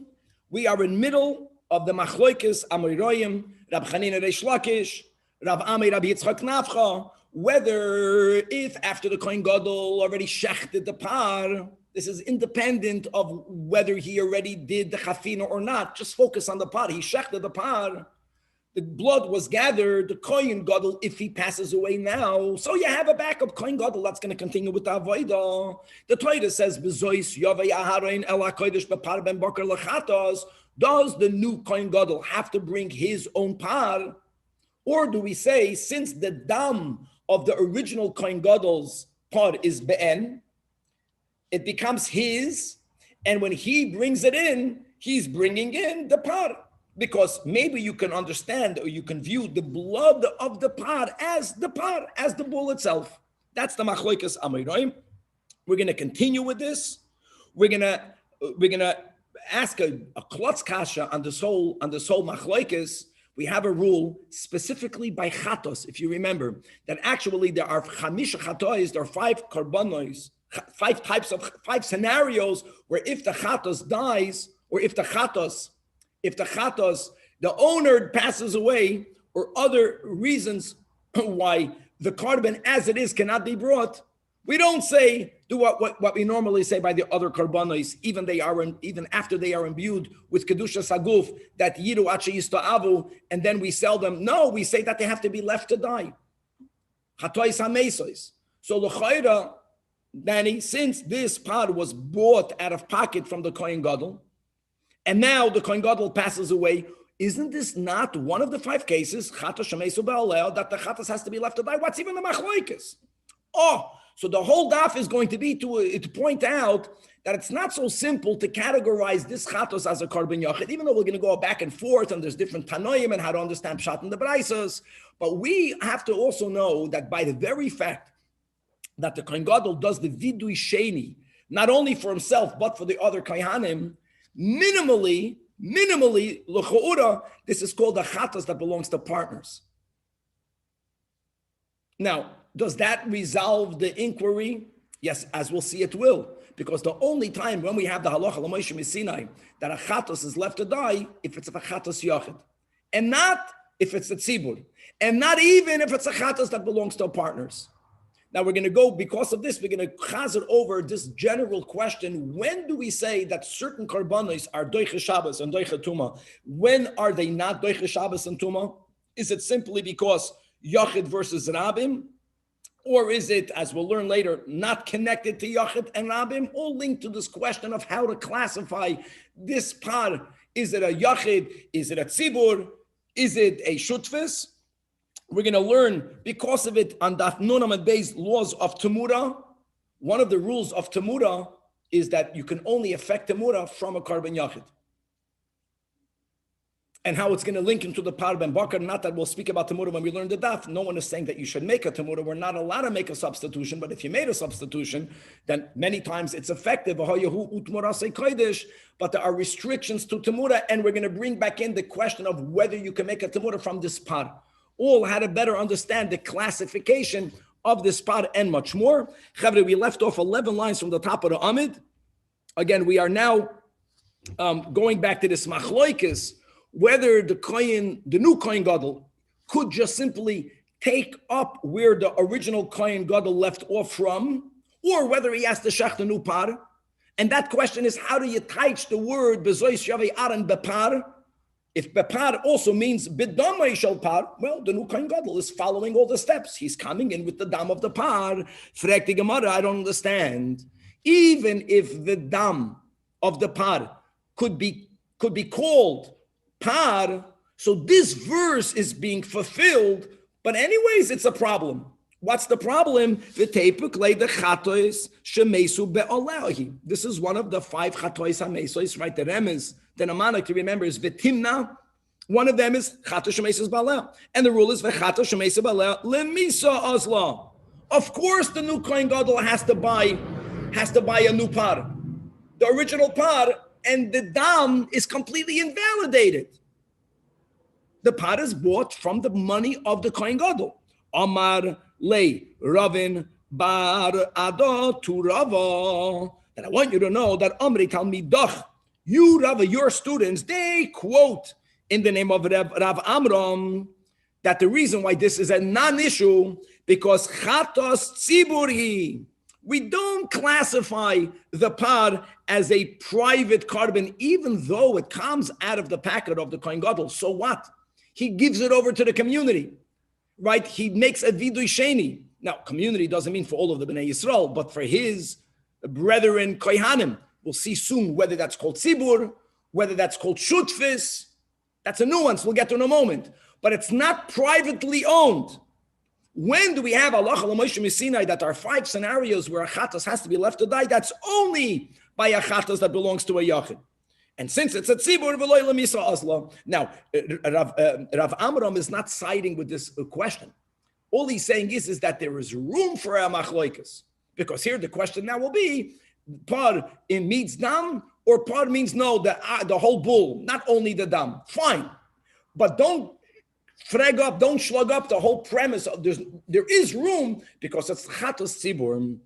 Speaker 1: We are in middle of the Machloikis Amoraim, Rab Chanina Reish Lakish, Rab Ami Rabbi Yitzchak Nafcha, whether if after the Kohen Gadol already shechted the par, this is independent of whether he already did the chafina or not. Just focus on the par. He shechted the par. The blood was gathered. The Kohen Gadol, if he passes away now, so you have a backup Kohen Gadol that's going to continue with the avodah. The Torah says, "Bezois yavei aharon el hakodesh bepar ben bakar lechatos." Does the new Kohen Gadol have to bring his own par, or do we say since the dam of the original Kohen Gadol's par is be'en, it becomes his, and when he brings it in, he's bringing in the par. Because maybe you can understand or you can view the blood of the par, as the bull itself. That's the Machloikas Amoraim. We're going to continue with this. We're going to ask a klotz kasha on this whole Machloikas, We have a rule specifically by chatos, if you remember, that actually there are chamish chatois, there are 5 karbanos, 5 scenarios where if the chatos dies, or if the chatos, the owner passes away, or other reasons why the carbon as it is cannot be brought, we don't say, do what we normally say by the other karbanos, even after they are imbued with kedusha saguf, that yiru ache yista'avu, and then we sell them. No, we say that they have to be left to die. Chatois hamesos. So l'chayra, Danny, since this pod was bought out of pocket from the Kohen Gadol, and now the Kohen Gadol passes away, isn't this not one of the 5 cases, chatos shemesu be'aleh, that the chatos has to be left to die? What's even the machloikis? So the whole daf is going to be to point out that it's not so simple to categorize this chatos as a korban yachid, even though we're going to go back and forth and there's different tanoim and how to understand pshat in the braisos. But we have to also know that by the very fact that the Kohen Gadol does the vidui sheni, not only for himself, but for the other kohanim, minimally, l'cha'ura, this is called a chatos that belongs to partners. Now, does that resolve the inquiry? Yes, as we'll see, it will. Because the only time when we have the halacha l'moshe misinai that a chatos is left to die, if it's a chatos yachid, and not if it's a tzibur, and not even if it's a chatos that belongs to partners. Now we're going to go, because of this, we're going to chazer over this general question: when do we say that certain karbanos are doiche Shabbos and doiche tuma? When are they not doiche Shabbos and tuma? Is it simply because yachid versus rabim? Or is it, as we'll learn later, not connected to Yachid and Rabim? All linked to this question of how to classify this par. Is it a Yachid? Is it a Tzibur? Is it a Shutfis? We're going to learn, because of it, on Daf Nun Amud Beis, laws of Temura. One of the rules of Temura is that you can only affect Temura from a Karban Yachid. And how it's going to link into the Par Ben Bakar. Not that we'll speak about Temura when we learn the Daf. No one is saying that you should make a Temura. We're not allowed to make a substitution. But if you made a substitution, then many times it's effective. But there are restrictions to Temura. And we're going to bring back in the question of whether you can make a Temura from this Par. All how to better understand the classification of this Par and much more. Chavre, we left off 11 lines from the top of the Amid. Again, we are now going back to this Machloikis, whether the new Kohen Gadol, could just simply take up where the original Kohen Gadol left off from, or whether he has to shach the new par. And that question is, how do you teach the word bezois shavei aran bepar? If bepar also means bidamay shel par, well, the new Kohen Gadol is following all the steps. He's coming in with the dam of the par. Frek the Gemara, I don't understand. Even if the dam of the par could be called par, so this verse is being fulfilled, but anyways, it's a problem. What's the problem? This is one of the 5 chatois hamesos, right? The remes, the mnemonic to remember is vitimna. One of them is chato shemesos ba'aleh, and the rule is v'chato shemesos ba'aleh lemisa azla. Of course, the new Kohen Gadol has to buy a new par, the original par, and the dam is completely invalidated. The par is bought from the money of the Kohen Gadol. Amar le Ravin bar ado to Rava. And I want you to know that Amri Talmidach, you Rava, your students, they quote in the name of Rav Amram that the reason why this is a non-issue, because chatos tziburi. We don't classify the par as a private carbon, even though it comes out of the packet of the Kohen Gadol. So what? He gives it over to the community, right? He makes a vidui sheni. Now, community doesn't mean for all of the Bnei Yisrael, but for his brethren kohanim. We'll see soon whether that's called tzibur, whether that's called shutfis. That's a nuance we'll get to in a moment. But it's not privately owned. When do we have Allah Moshe Misinai that are 5 scenarios where a chatas has to be left to die? That's only by a chatas that belongs to a yachid. And since it's a tzibur, v'lo lemisa asla. Now, Rav Amram is not siding with this question. All he's saying is that there is room for a machloikas. Because here the question now will be, par in means dam, or par means no, the whole bull, not only the dam. Fine. But don't Frag up, don't slug up the whole premise. There is room because it's chatos tzibur.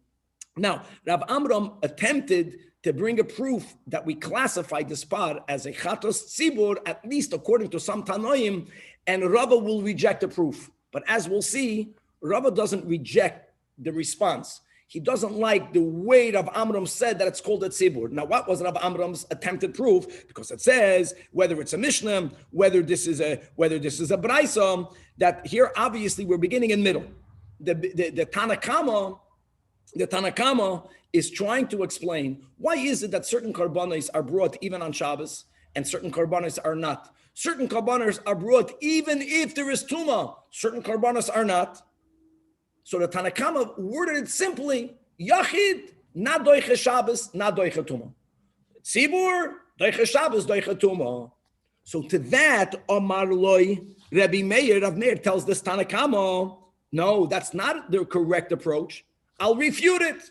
Speaker 1: Now, Rav Amram attempted to bring a proof that we classify this part as a chatos tzibur, at least according to some Tanoim, and Rava will reject the proof. But as we'll see, Rava doesn't reject the response. He doesn't like the way Rav Amram said that it's called a tzibur. Now, what was Rav Amram's attempted proof? Because it says whether it's a Mishnah, whether this is a Braisa, that here obviously we're beginning in middle. The Tanakama is trying to explain why is it that certain karbanos are brought even on Shabbos and certain karbanos are not. Certain karbanos are brought even if there is tuma. Certain karbanos are not. So the Tanakama worded it simply: Yachid, not doiche Shabbos, not doiche tuma. Tzibur, doiche Shabbos, doiche tuma. So to that, Omar Loi, Rabbi Meir, Rav Meir tells this Tanakama, no, that's not the correct approach. I'll refute it.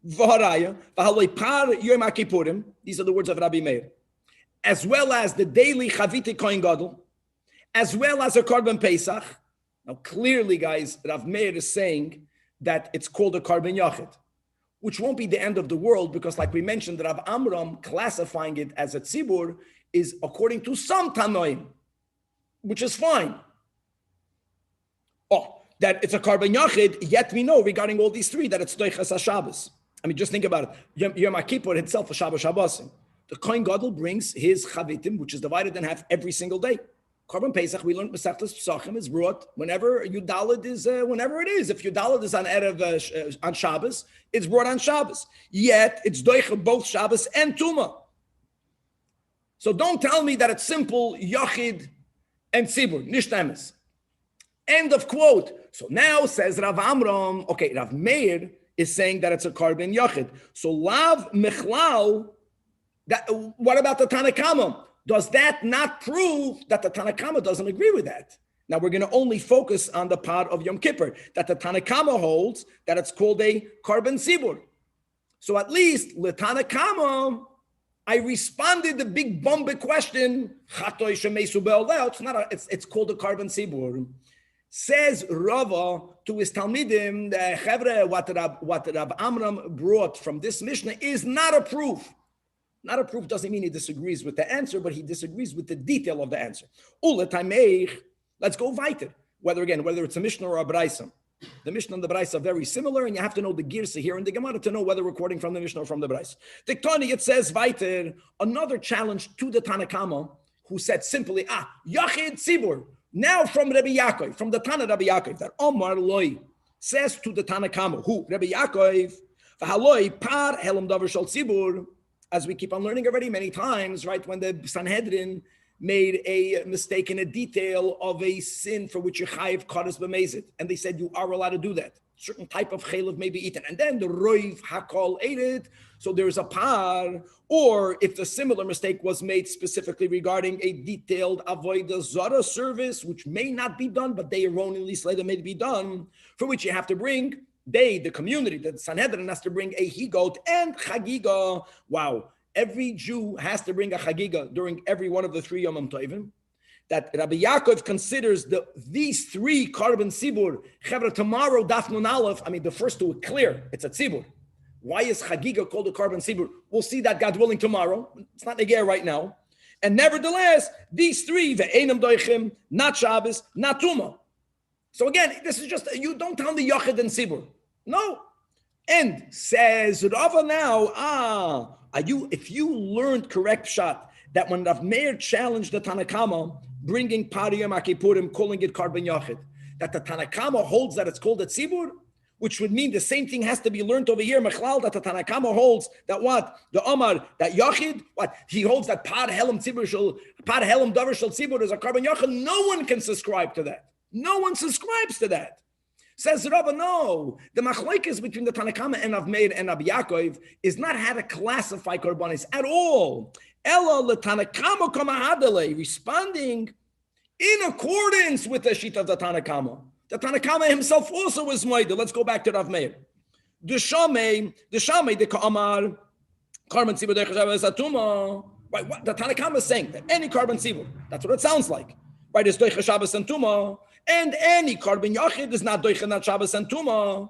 Speaker 1: V'haraya, v'haloi par Yoma Kippurim. These are the words of Rabbi Meir. As well as the daily Chavite Kohen Gadol, as well as a Korban Pesach. Now, clearly, guys, Rav Meir is saying that it's called a Korban Yachid, which won't be the end of the world because, like we mentioned, Rav Amram classifying it as a tzibur is according to some Tanoim, which is fine. That it's a Korban Yachid, yet we know regarding all these three that it's Doichas HaShabbos. I mean, just think about it. Yom Kippur itself, a Shabbos Shabbosim. The Kohen Gadol brings his Chavitim, which is divided in half every single day. Korban Pesach, we learned Masechtas Pesachim is brought whenever Yudalad is, whenever it is. If Yudalad is on Erev, on Shabbos, it's brought on Shabbos. Yet, it's Doicha both Shabbos and Tuma. So don't tell me that it's simple Yachid and Tzibur, Nishtemes. End of quote. So now says Rav Amram, okay, Rav Meir is saying that it's a Korban Yachid. So Lav Mechlal, what about the Tanakama? Does that not prove that the Tanakama doesn't agree with that? Now we're going to only focus on the part of Yom Kippur, that the Tanakama holds that it's called a Korban Sibur. So at least, le Tanakama, I responded the big bombe question, it's called a Korban Sibur. Says Rava to his Talmidim, what Rav Amram brought from this Mishnah is not a proof. Not a proof doesn't mean he disagrees with the answer, but he disagrees with the detail of the answer. Let's go weiter. Whether it's a Mishnah or a Braisa. The Mishnah and the Braisa are very similar, and you have to know the Girsa here in the Gemara to know whether we're quoting from the Mishnah or from the Braisa. Tiktani, it says weiter, another challenge to the Tanakama, who said simply, Yachid Tzibur. Now from Rabbi Yaakov, from the Tana Rabbi Yaakov, that Omar Loi says to the Tanakama, who? Rabbi Yaakov, V'haloi par helam davar shal tzibur, as we keep on learning already many times, right? When the Sanhedrin made a mistake in a detail of a sin for which you chayiv kares b'mezid, and they said you are allowed to do that. Certain type of chaylev may be eaten, and then the roiv hakol ate it. So there's a par, or if the similar mistake was made specifically regarding a detailed avodah zara service, which may not be done, but they erroneously said it may be done, for which you have to bring. The community, the Sanhedrin has to bring a he-goat and chagiga. Wow. Every Jew has to bring a chagiga during every one of the 3 Yom Tovim. That Rabbi Yaakov considers these 3 Korban Sibur. Chevra, tomorrow, Daf Nun Aleph, the first 2 are clear. It's a Sibur. Why is chagiga called a Korban Sibur? We'll see that, God willing, tomorrow. It's not Negeh right now. And nevertheless, these 3, Ve'enam Doichim, not Shabbos, not Tumah. So again, this is just, you don't tell the Yachid and Sibur. No. And says Rava now, if you learned correct shot, that when Rav Meir challenged the Tanakama, bringing Pariyam Akipurim, calling it Korban Yachid, that the Tanakama holds that it's called a Tzibur, which would mean the same thing has to be learned over here, Mechlal, that the Tanakama holds that what? The Omar, that Yachid, what? He holds that Par Helam Davar Shal Tzibur is a Korban Yachid. No one can subscribe to that. No one subscribes to that. Says Rava, no. The machlokes between the Tanakama and Rav Meir and Rabbi Yaakov is not how to classify korbanos at all. Ella le Tanakama kamahadele, responding in accordance with the sheet of the Tanakama. The Tanakama himself also was moide. Let's go back to Rav Meir. The Shamei, the Ka'amar, Korban Sibur Dechashav Esatuma. Right, what the Tanakama is saying that any Korban Sibur, that's what it sounds like. right? It's doicha Shabbos and Tuma, and any Korban Yachid is not doicha not Shabbos and Tuma.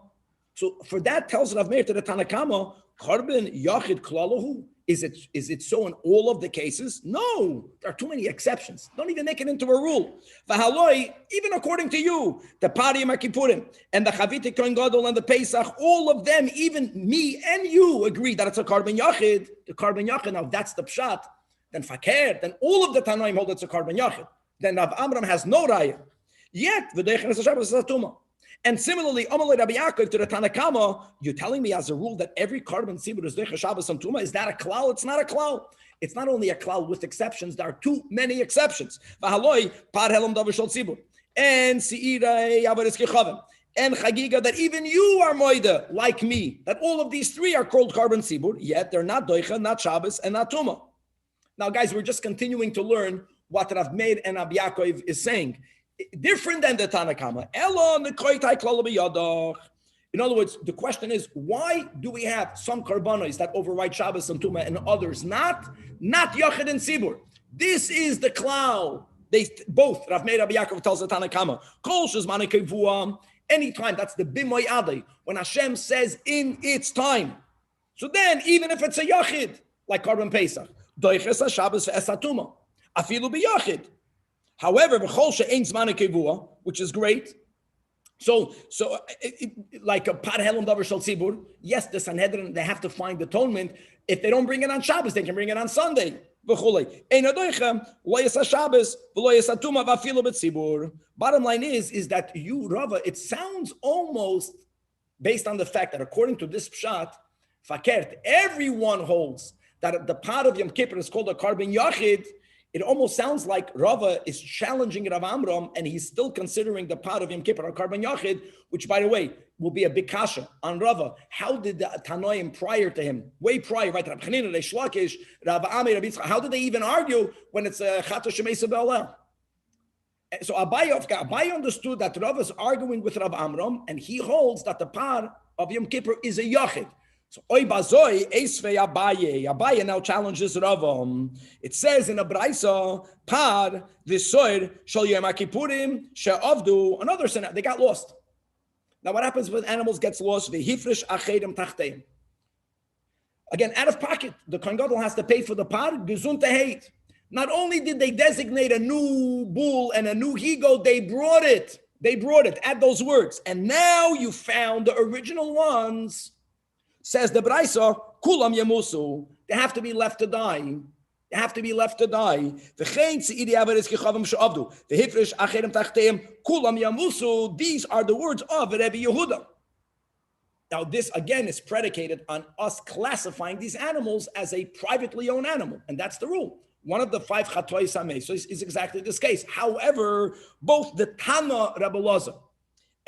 Speaker 1: So for that tells Rav Meir to the Tanakama, Korban Yachid Klalahu. Is it so in all of the cases? No, there are too many exceptions. Don't even make it into a rule. V'haloi, even according to you, the Pari Makipurim and the Chavite Kohen Gadol and the Pesach, all of them, even me and you, agree that it's a Korban Yachid. The Korban Yachid, now that's the Pshat. Then Fakir, then all of the Tanoim hold it's a Korban Yachid. Then Rav Amram has no Raya. Yet, V'deichen es Shabbos es Tumah. And similarly, Amalei Rabbi Yaakov to the Tanakama, you're telling me as a rule that every Korban Sibur is Deicha Shabbos and Tuma. Is that a klal? It's not a klal. It's not only a klal with exceptions. There are too many exceptions. V'haloi par helam davar shel Sibur and siirei avaris kechavim and chagiga that even you are moida like me. That all of these three are called Korban Sibur, yet they're not Deicha, not Shabbos, and not Tuma. Now, guys, we're just continuing to learn what Rav Meir and Rabbi Yaakov is saying. Different than the Tanakama. In other words, the question is, why do we have some karbanos that override Shabbos and Tuma and others not? Not Yachid and Sibur. This is the klal. They both, Rav Meir Rabbi Yaakov tells the Tanakama, Kol shezmane kevua, anytime, that's the bimoy adai, when Hashem says in its time. So then, even if it's a Yachid, like Korban Pesach, doiches Shabbos ve'esatuma, afilu b'Yachid. However, which is great. So like a par helam davar shel tzibur, yes, the Sanhedrin, they have to find atonement. If they don't bring it on Shabbos, they can bring it on Sunday. Bottom line is that you, Rava, it sounds almost based on the fact that according to this pshat, fakert, everyone holds that the part of Yom Kippur is called a Korban Yachid. It almost sounds like Rava is challenging Rav Amram, and he's still considering the part of Yom Kippur or Korban Yachid, which, by the way, will be a big kasha on Rava. How did the Tanoim prior to him, way prior, right? Rav Chanina, Reish Lakish, Rav Amir, Rav Yitzchak, how did they even argue when it's a Chata Shemesa Be'oleh? So Abaye understood that Rava is arguing with Rav Amram, and he holds that the part of Yom Kippur is a Yachid. So Oy Bazoi, Esvei Abaye now challenges Rava. It says in a Braisa, Par V'soir Shal Yom Kippurim She'avdu. Another sin, they got lost. Now what happens when animals gets lost? V'hifresh Achedem Tachteim. Again, out of pocket, the Kohen Gadol has to pay for the par. Gesund hate. Not only did they designate a new bull and a new he-goat, they brought it. Add those words. And now you found the original ones. Says the Braisa, Kulam Yamusu, they have to be left to die. These are the words of Rebbe Yehuda. Now, this again is predicated on us classifying these animals as a privately owned animal, and that's the rule. One of the 5 Chatois HaMesos is exactly this case. However, both the Tana Rabbi Elazar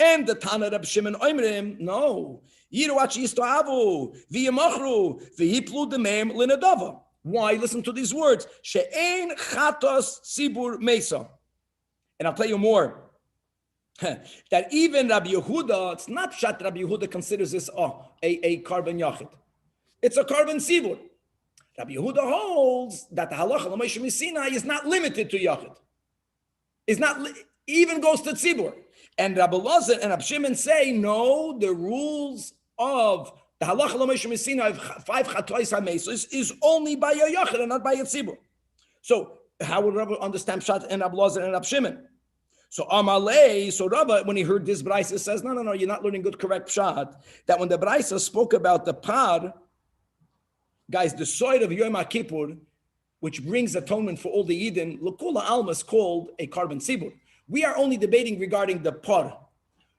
Speaker 1: and the Tana Rabbi Shimon Oimrim, no. Why? Listen to these words. She'ein chatos sibur mesa. And I'll tell you more. That even Rabbi Yehuda, it's not pshat Rabbi Yehuda considers this a Korban Yachid. It's a Korban Sibur. Rabbi Yehuda holds that the halacha l'Moshe Misina is not limited to Yachid. It's not, even goes to Tzibur. And Rabbi Elazar and Rabbi Shimon say, no, the rules of the halacha l'Moshe Misina of 5 Chatois HaMesos is only by a Yachid and not by a Tzibur. So how would Rabbi understand pshat and Rabbi Elazar and Rabbi Shimon? So Amalei, so Rabbi, when he heard this Braisa, says, no, you're not learning good, correct pshat. That when the Braisa spoke about the par, guys, the soil of Yom Kippur, which brings atonement for all the Eden, L'kula Alma is called a Korban Sibur. We are only debating regarding the par.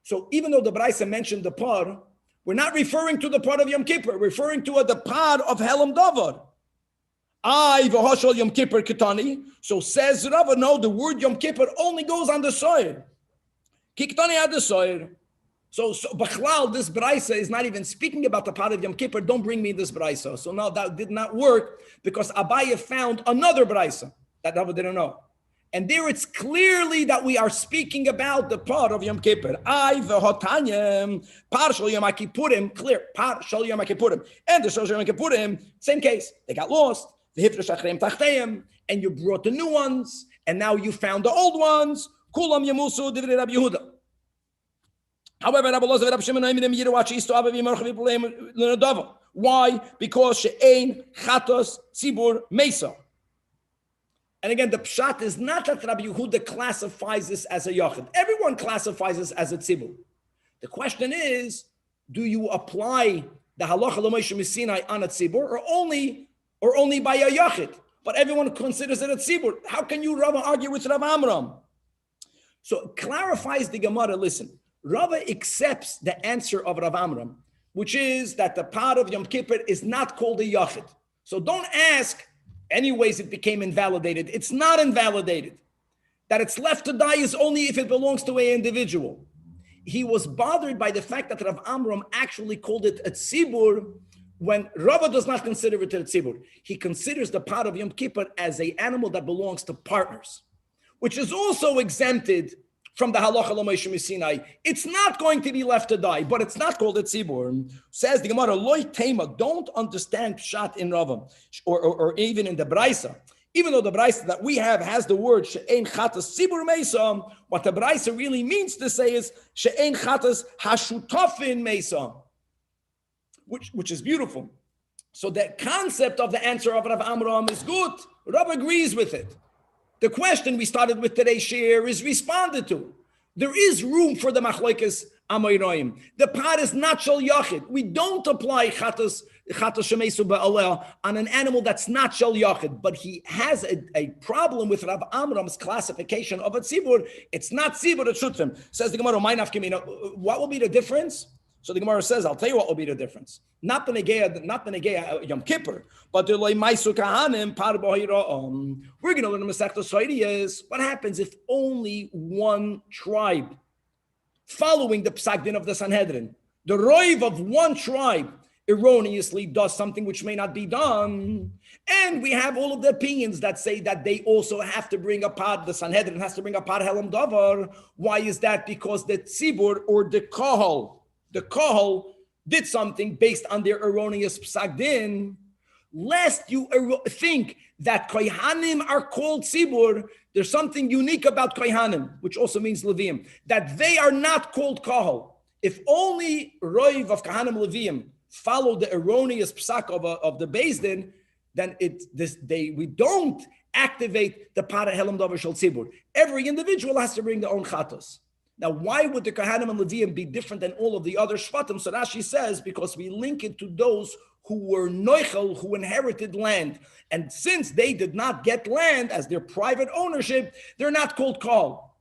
Speaker 1: So even though the Braisa mentioned the par, we're not referring to the par of Yom Kippur, we're referring to the par of Helam Davar. Yom Kippur Kitani. So says Rava, no, the word Yom Kippur only goes on the soil. Kitani had the soil. So Bachlal, this Braisa is not even speaking about the part of Yom Kippur. Don't bring me this Braisa. So now that did not work because Abaye found another Braisa that Rava didn't know. And there it's clearly that we are speaking about the part of Yom Kippur. Partial Yom Kippurim, clear. Partial Yom Kippurim. And the Shal Yom Kippurim, same case. They got lost. And and you brought the new ones, and now you found the old ones. Kulam yamusu divrei Rabbi Yehuda. However, Rabbi Elazar, Rabbi Shimon, why? Because she'ein chatos tzibur mesa. And again, the pshat is not that Rabbi Yehuda classifies this as a yachid. Everyone classifies this as a tzibur. The question is, do you apply the halacha l'Moshe Sinai on a tzibur, or only by a yachid? But everyone considers it a tzibur. How can you, Rava, argue with Rav Amram? So it clarifies the Gemara. Listen, Rava accepts the answer of Rav Amram, which is that the part of Yom Kippur is not called a yachid. So don't ask, anyways it became invalidated. It's not invalidated. That it's left to die is only if it belongs to an individual. He was bothered by the fact that Rav Amram actually called it a tzibur when Rava does not consider it a tzibur. He considers the part of Yom Kippur as an animal that belongs to partners, which is also exempted from the halacha l'Moshe Sinai. It's not going to be left to die, but it's not called a tzibur. Says the Gemara, loy tema, don't understand pshat in Rava, or even in the Braisa. Even though the Braisa that we have has the word she'ein chatas tzibur mesa, what the Braisa really means to say is she'ein chatas hashutafin mesa, which is beautiful. So the concept of the answer of Rav Amram is good. Rav agrees with it. The question we started with today's shiur is responded to. There is room for the machlokes amoyroim. The part is not shel yachid. We don't apply chatas shemesu ba'aleh on an animal that's not shel yachid, but he has a problem with Rav Amram's classification of a tzibur. It's not tzibur, it's shutrim. Says the Gemara, what will be the difference? So the Gemara says, I'll tell you what will be the difference. Not the Negeya Yom Kippur, but the Maisu Kahanim Par B'Hira. We're going to learn the Masechta Soidiyas. What happens if only one tribe, following the Psak Din of the Sanhedrin, the Roiv of one tribe erroneously does something which may not be done, and we have all of the opinions that say that they also have to bring a part, the Sanhedrin has to bring a part Helam Davar. Why is that? Because the Tzibur or the Kohol did something based on their erroneous psak din, lest you think that kohanim are called tzibur. There's something unique about kohanim, which also means leviim, that they are not called kohol. If only roiv of kohanim leviim follow the erroneous psak of the beis din, then we don't activate the para helam davar shel tzibur. Every individual has to bring their own chatos. Now, why would the Kohanim and Leviim be different than all of the other Shvatim? So Rashi says, because we link it to those who were noichel, who inherited land. And since they did not get land as their private ownership, they're not called Kol.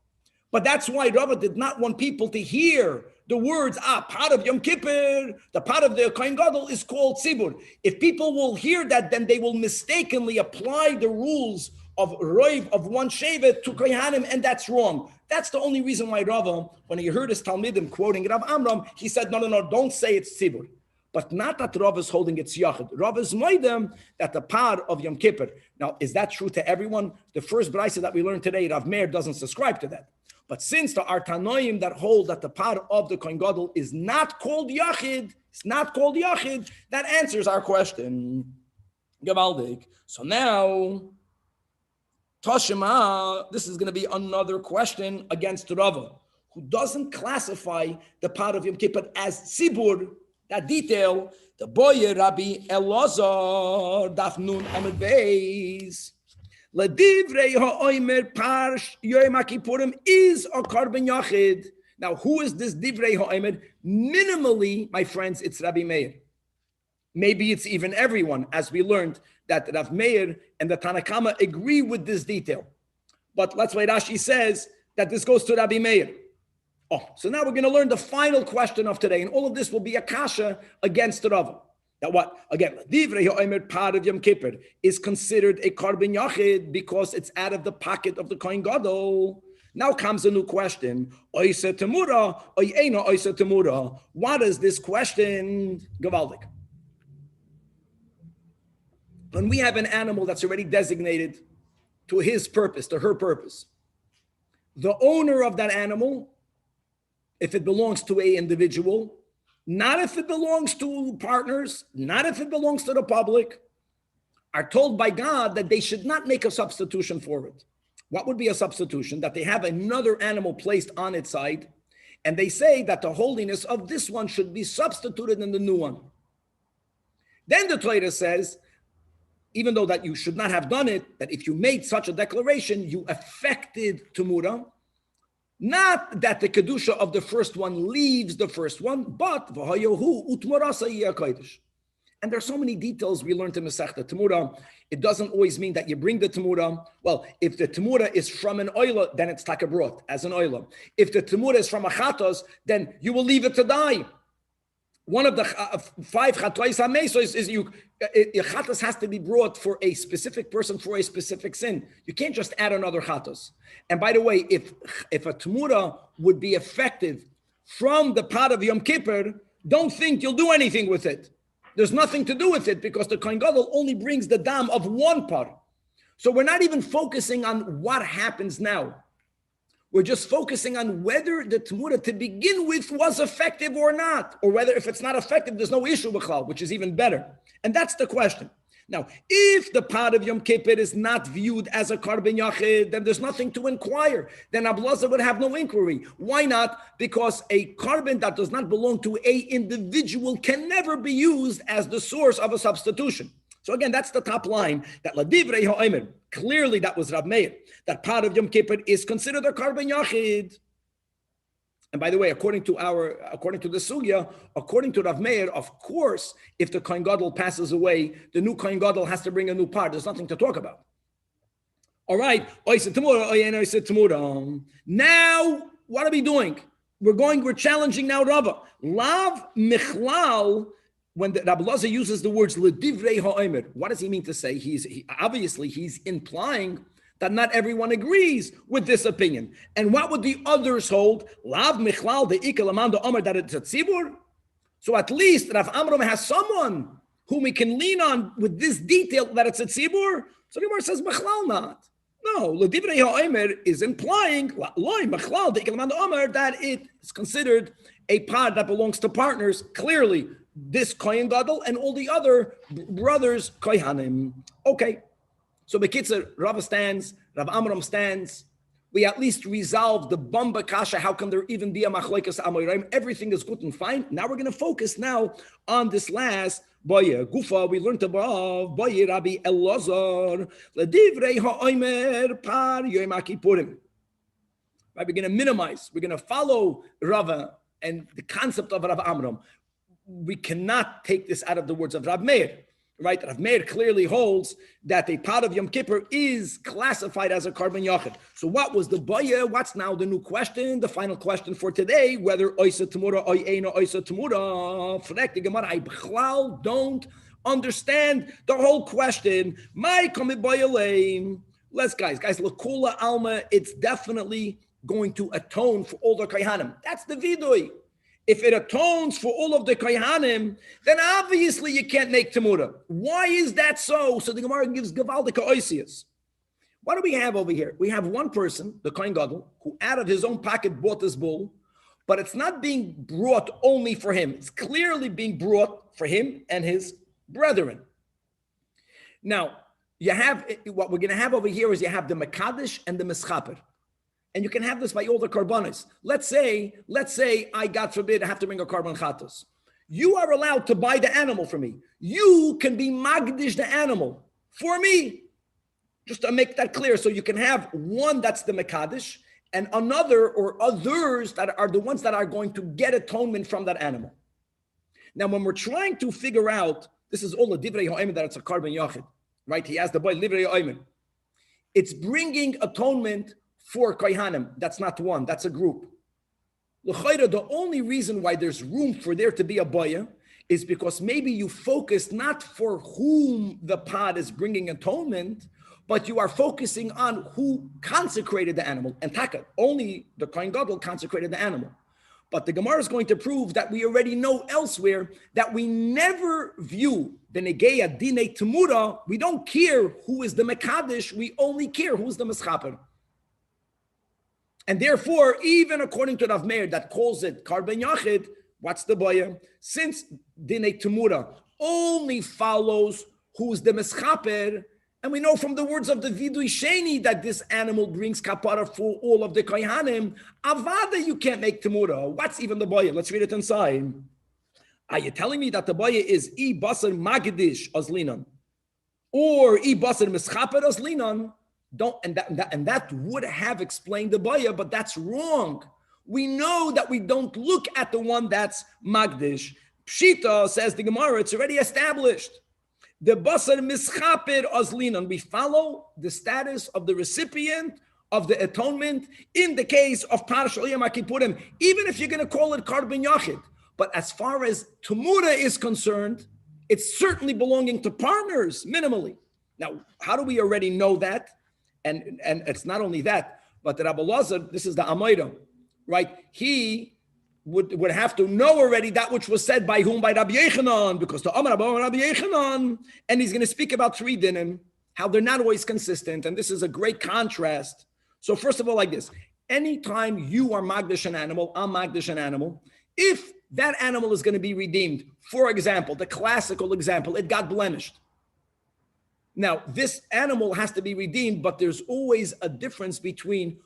Speaker 1: But that's why Rava did not want people to hear the words, part of Yom Kippur, the part of the Kohen Gadol is called Tzibur. If people will hear that, then they will mistakenly apply the rules of Roiv of one Shevet to Kohanim, and that's wrong. That's the only reason why Rava, when he heard his Talmidim quoting Rav Amram, he said, no, don't say it's Tzibur. But not that Rava is holding it's Yachid. Rava is moidem that the part of Yom Kippur. Now, is that true to everyone? The first Braisa that we learned today, Rav Meir doesn't subscribe to that. But since there are Tanoim that hold that the part of the Kohen Gadol is not called Yachid, that answers our question. Gavaldik. So now, Toshima, this is going to be another question against Rava, who doesn't classify the part of Yom Kippur as Tzibur, that detail. The boy Rabbi Elazar, Daf Nun Amud Beis, Ledivrei ha'omer parsh Yom Kippurim is a korban yachid. Now, who is this Divrei ha'omer? Minimally, my friends, it's Rabbi Meir. Maybe it's even everyone, as we learned that Rav Meir and the Tanakama agree with this detail. But that's why Rashi says that this goes to Rabbi Meir. So now we're going to learn the final question of today, and all of this will be a kasha against Rava. Now what? Again, Divrei ha'omer part of Yom Kippur is considered a korban yachid because it's out of the pocket of the Kohen Gadol. Now comes a new question. Oisa temura, oyena oisa temura. What is this question? Gavaldik. When we have an animal that's already designated to his purpose, to her purpose, the owner of that animal, if it belongs to an individual, not if it belongs to partners, not if it belongs to the public, are told by God that they should not make a substitution for it. What would be a substitution? That they have another animal placed on its side, and they say that the holiness of this one should be substituted in the new one. Then the Torah says, even though that you should not have done it, that if you made such a declaration, you affected Tumura. Not that the Kedusha of the first one leaves the first one, but V'hayohu utmorasa yiyah. And there's so many details we learned in Masechta Temura. It doesn't always mean that you bring the Temura. Well, if the Temura is from an oila, then it's takabrot, as an oila. If the Temura is from a chatos, then you will leave it to die. One of the 5 chatois hamesos is chatos has to be brought for a specific person for a specific sin. You can't just add another chatos. And by the way, if a Temura would be effective from the pot of Yom Kippur, don't think you'll do anything with it. There's nothing to do with it because the Kohen Gadol only brings the dam of one part. So we're not even focusing on what happens now. We're just focusing on whether the Temura to begin with was effective or not, or whether if it's not effective, there's no issue with which is even better. And that's the question. Now, if the pot of Yom Kippur is not viewed as a Karban Yachid, then there's nothing to inquire. Then Ablaza would have no inquiry. Why not? Because a Karban that does not belong to a individual can never be used as the source of a substitution. So again, that's the top line, that Ladivrei Ha'omer, clearly that was Rav Meir, that pot of Yom Kippur is considered a Karban Yachid. And by the way, according to the Sugya, according to Rav Meir, of course, if the Kohen Gadol passes away, the new Kohen Gadol has to bring a new part. There's nothing to talk about. All right. Now, what are we doing? We're challenging now Rava. Lav Michlal, when Rabbi Elazar uses the words Ledivrei Ha'omer, what does he mean to say? He's implying that not everyone agrees with this opinion. And what would the others hold? Lav Michlal the Ikalaman the Omer that it's a tzibur. So at least Rav Amram has someone whom we can lean on with this detail that it's a tzibur. So the Gemara says Michlal not. No, Ledivrei Ha'omer is implying Loi Michlal the Ikalaman the Omer that it is considered a part that belongs to partners. Clearly, this Kohen Gadol and all the other brothers Kohanim. Okay. So Bekitzer, Rava stands, Rav Amram stands. We at least resolved the Bamba Kasha. How can there even be a Machlokes Amoraim? Everything is good and fine. Now we're going to focus now on this last Boye. Gufa, we learned above, Boye Rabbi Elazar, Ledivrei Ha'omer par Yom Kippurim. Right, we're going to minimize. We're going to follow Rava and the concept of Rav Amram. We cannot take this out of the words of Rav Meir. Right, Rav Meir clearly holds that a pot of Yom Kippur is classified as a Karban Yachid. So what was the Baya? What's now the new question? The final question for today, whether Oisa Temura, Oyena Oisa Temura, Frek the Gemara, I b'chlal don't understand the whole question. My Kamid Baya Lane. Let's guys, Lakula Alma, it's definitely going to atone for all the Kohanim. That's the Vidui. If it atones for all of the Kohanim, then obviously you can't make Temura. Why is that so? So the Gemara gives Gavaldika Oisius. What do we have over here? We have one person, the Kohen Gadol, who out of his own pocket bought this bull, but it's not being brought only for him. It's clearly being brought for him and his brethren. Now, you have, what we're going to have over here is you have the Mekadesh and the Mischaper. And you can have this by all the karbanos. Let's say I, God forbid, have to bring a karban chatos. You are allowed to buy the animal for me. You can be magdish the animal for me. Just to make that clear. So you can have one that's the mekadesh and another or others that are the ones that are going to get atonement from that animal. Now, when we're trying to figure out, this is all the divrei ha'omer that it's a karban yachid, right? He has the boy divrei ha'omer. It's bringing atonement for Kohanim. That's not one, that's a group. L'chayra, the only reason why there's room for there to be a boya is because maybe you focus not for whom the pod is bringing atonement, but you are focusing on who consecrated the animal. And taka, only the Kohen Gadol consecrated the animal. But the Gemara is going to prove that we already know elsewhere that we never view the Negeya Dine Temura. We don't care who is the Mekadesh, we only care who's the Mischaper. And therefore, even according to Rav Meir that calls it Karban Yachid, what's the boya? Since Dinei Temura only follows who's the meschaper, and we know from the words of the Vidui Sheni that this animal brings kapara for all of the kohanim. Avada, you can't make temura. What's even the boya? Let's read it inside. Are you telling me that the boya is I basar magdish azlinan or I basar meschaper azlinan? Don't, and that would have explained the boya, but that's wrong. We know that we don't look at the one that's magdish. Pshita, says the Gemara, it's already established. The basar mischaper azlinan. We follow the status of the recipient of the atonement in the case of Parash Yom Kippurim, even if you're going to call it Karban Yachid. But as far as Temura is concerned, it's certainly belonging to partners, minimally. Now, how do we already know that? And it's not only that, but the Rabbi Lazar, this is the Amoida, right? He would have to know already that which was said by whom? By Rabbi Yechanan, because the Amar Rabbi Yechanan, and he's going to speak about three dinim, how they're not always consistent, and this is a great contrast. So first of all, like this, anytime you are Magdish an animal, I'm Magdish an animal, if that animal is going to be redeemed, for example, the classical example, it got blemished. Now, this animal has to be redeemed, but there's always a difference between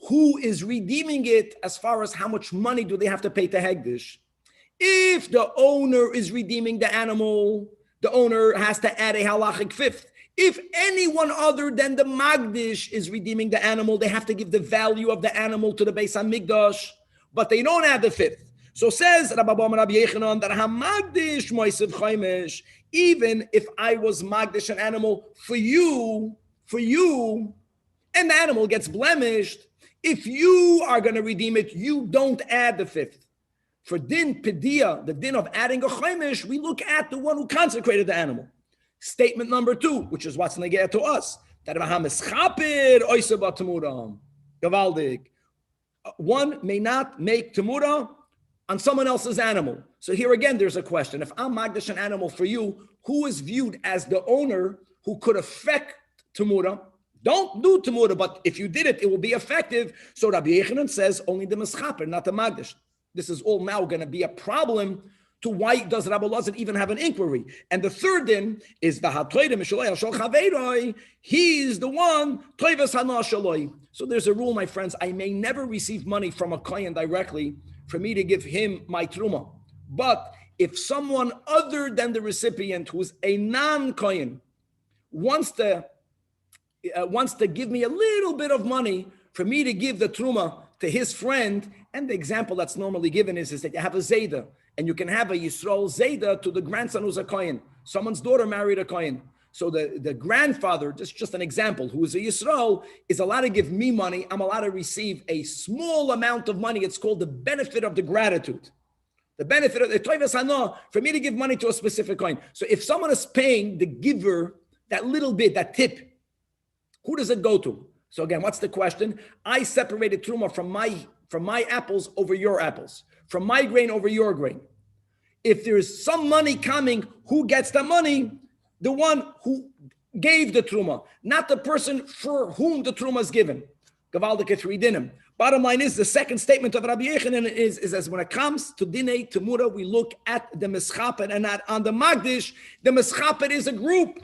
Speaker 1: who is redeeming it as far as how much money do they have to pay to Hegdish. If the owner is redeeming the animal, the owner has to add a halachic fifth. If anyone other than the Magdish is redeeming the animal, they have to give the value of the animal to the Beis HaMikdash, but they don't add the fifth. So says Rabbi Yechanan that Hamagdish Moisev Chaimish, even if I was Magdish an animal for you, and the animal gets blemished, if you are going to redeem it, you don't add the fifth. For din pedia, the din of adding a chaimish, we look at the one who consecrated the animal. Statement number 2, which is what's negeh to us, that one may not make temura on someone else's animal. So here again, there's a question. If I'm magdish an animal for you, who is viewed as the owner who could affect temura? Don't do temura, but if you did it, it will be effective. So Rabbi Yechanan says only the meschaper, not the magdish. This is all now going to be a problem to why does Rabbi Lazar even have an inquiry. And the third din is the hatoyde mishalei ashol chaveiroi. He's the one toivas hana shaloi. So there's a rule, my friends. I may never receive money from a kohen directly for me to give him my truma. But if someone other than the recipient, who's a non-kohen, wants to give me a little bit of money for me to give the truma to his friend, and the example that's normally given is that you have a zayda, and you can have a Yisrael zayda to the grandson who's a kohen. Someone's daughter married a kohen. So the grandfather, just an example, who is a Yisrael, is allowed to give me money. I'm allowed to receive a small amount of money. It's called the benefit of the gratitude. The benefit of the toivas hana, for me to give money to a specific kohen. So if someone is paying the giver that little bit, that tip, who does it go to? So again, what's the question? I separated truma from my apples over your apples, from my grain over your grain. If there's some money coming, who gets the money? The one who gave the truma, not the person for whom the truma is given. Gavaldike 3 dinim. Bottom line is, the second statement of Rabbi Yechanan is as when it comes to dinei temura, we look at the meschaper and not on the magdish. The meschaper is a group.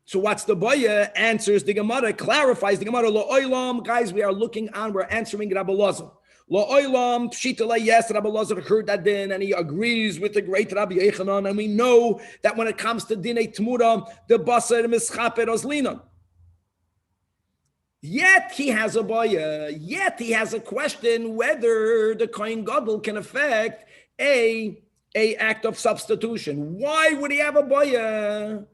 Speaker 1: So what's the boya? Answers the Gemara, clarifies the Gemara. Lo oilam, guys, we are looking on, we're answering Rabbi Lazar. Lo oilam, pshitala, yes, Rabbi Lazar heard that din, and he agrees with the great Rabbi Yechanan, and we know that when it comes to dinei temura, the basar mischaper ozlinan. Yet he has a boya, yet he has a question whether the kohen gadol can affect a act of substitution. Why would he have a boya?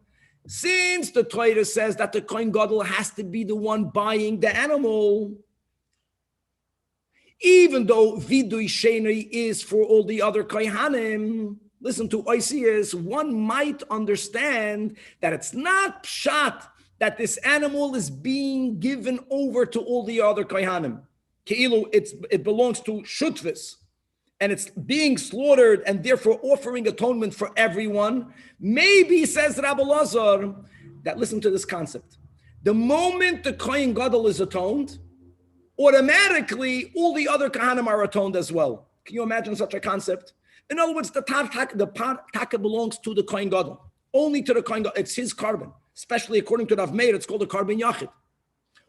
Speaker 1: Since the Torah says that the kohen gadol has to be the one buying the animal, even though vidui sheni is for all the other kohanim, listen to Oisius, one might understand that it's not pshat that this animal is being given over to all the other kohanim. Keilu, it belongs to shutvis, and it's being slaughtered and therefore offering atonement for everyone. Maybe, says Rabbi Lazar, that listen to this concept. The moment the kohen gadol is atoned, automatically all the other kohanim are atoned as well. Can you imagine such a concept? In other words, the taka belongs to the kohen gadol. Only to the Kohen Gadol. It's his carbon. Especially according to Rav Meir, it's called a carbon yachid.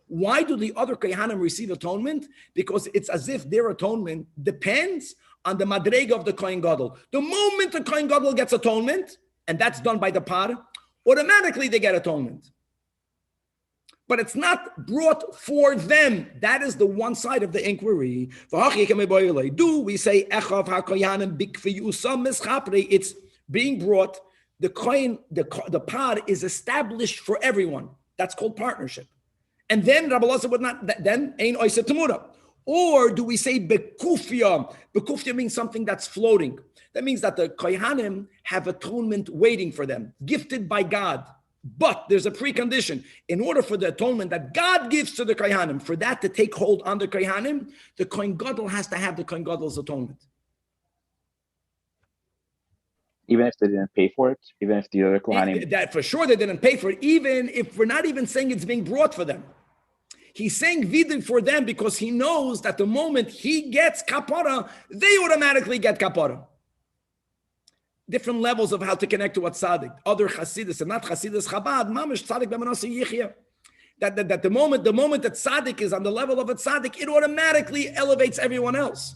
Speaker 1: Why do the other Kohanim receive atonement? Because it's as if their atonement depends on the madrega of the Kohen Gadol. The moment the Kohen Gadol gets atonement, and that's done by the par, automatically they get atonement. But it's not brought for them. That is the one side of the inquiry. Do we say it's being brought? The coin, the pod is established for everyone. That's called partnership. And then Rabbi Elazar would not. Then ain oiseh temura. Or do we say bekufya? Bekufya means something that's floating. That means that the kohanim have atonement waiting for them, gifted by God. But there's a precondition. In order for the atonement that God gives to the kohanim, for that to take hold on the kohanim, the kohen gadol has to have the kohen gadol's atonement.
Speaker 6: Even if they didn't pay for it, even if the other kohanim,
Speaker 1: that for sure they didn't pay for it. Even if we're not even saying it's being brought for them, he's saying vidim for them because he knows that the moment he gets kapara, they automatically get kapara. Different levels of how to connect to a tzaddik. Other Hasidus and not Hasidus Chabad, mamish tzaddik b'manasi yichya. That the moment that tzaddik is on the level of a tzaddik, it automatically elevates everyone else.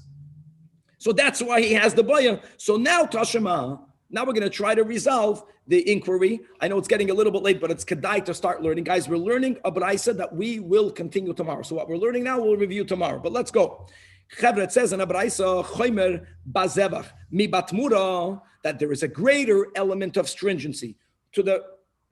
Speaker 1: So that's why he has the boya. So now Tashema, now we're going to try to resolve the inquiry. I know it's getting a little bit late, but it's kedai to start learning. Guys, we're learning a braisa that we will continue tomorrow. So what we're learning now, we'll review tomorrow. But let's go. Chevra, it says in a braisa, choimer bazevach mi batmura, that there is a greater element of stringency to the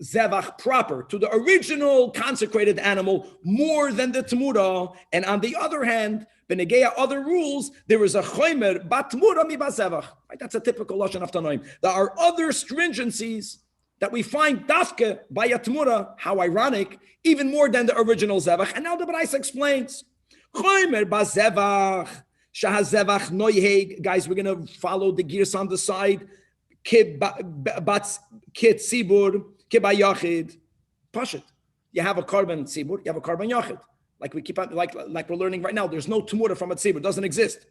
Speaker 1: zevach proper, to the original consecrated animal, more than the tmura. And on the other hand, benegeya other rules, there is a choimer batmura mi bazevach. Right? That's a typical lashon of Tanoim. There are other stringencies that we find dafke by a tmura. How ironic, even more than the original zevach. And now the braisa explains. Choimer bazevach shahazevach noyheg. Guys, we're going to follow the gears on the side. Kid sibur, kid bayachid. Pashit. You have a carbon sibur, you have a carbon yachid. Like we keep on, like we're learning right now. There's no tumura from a sibur, doesn't exist.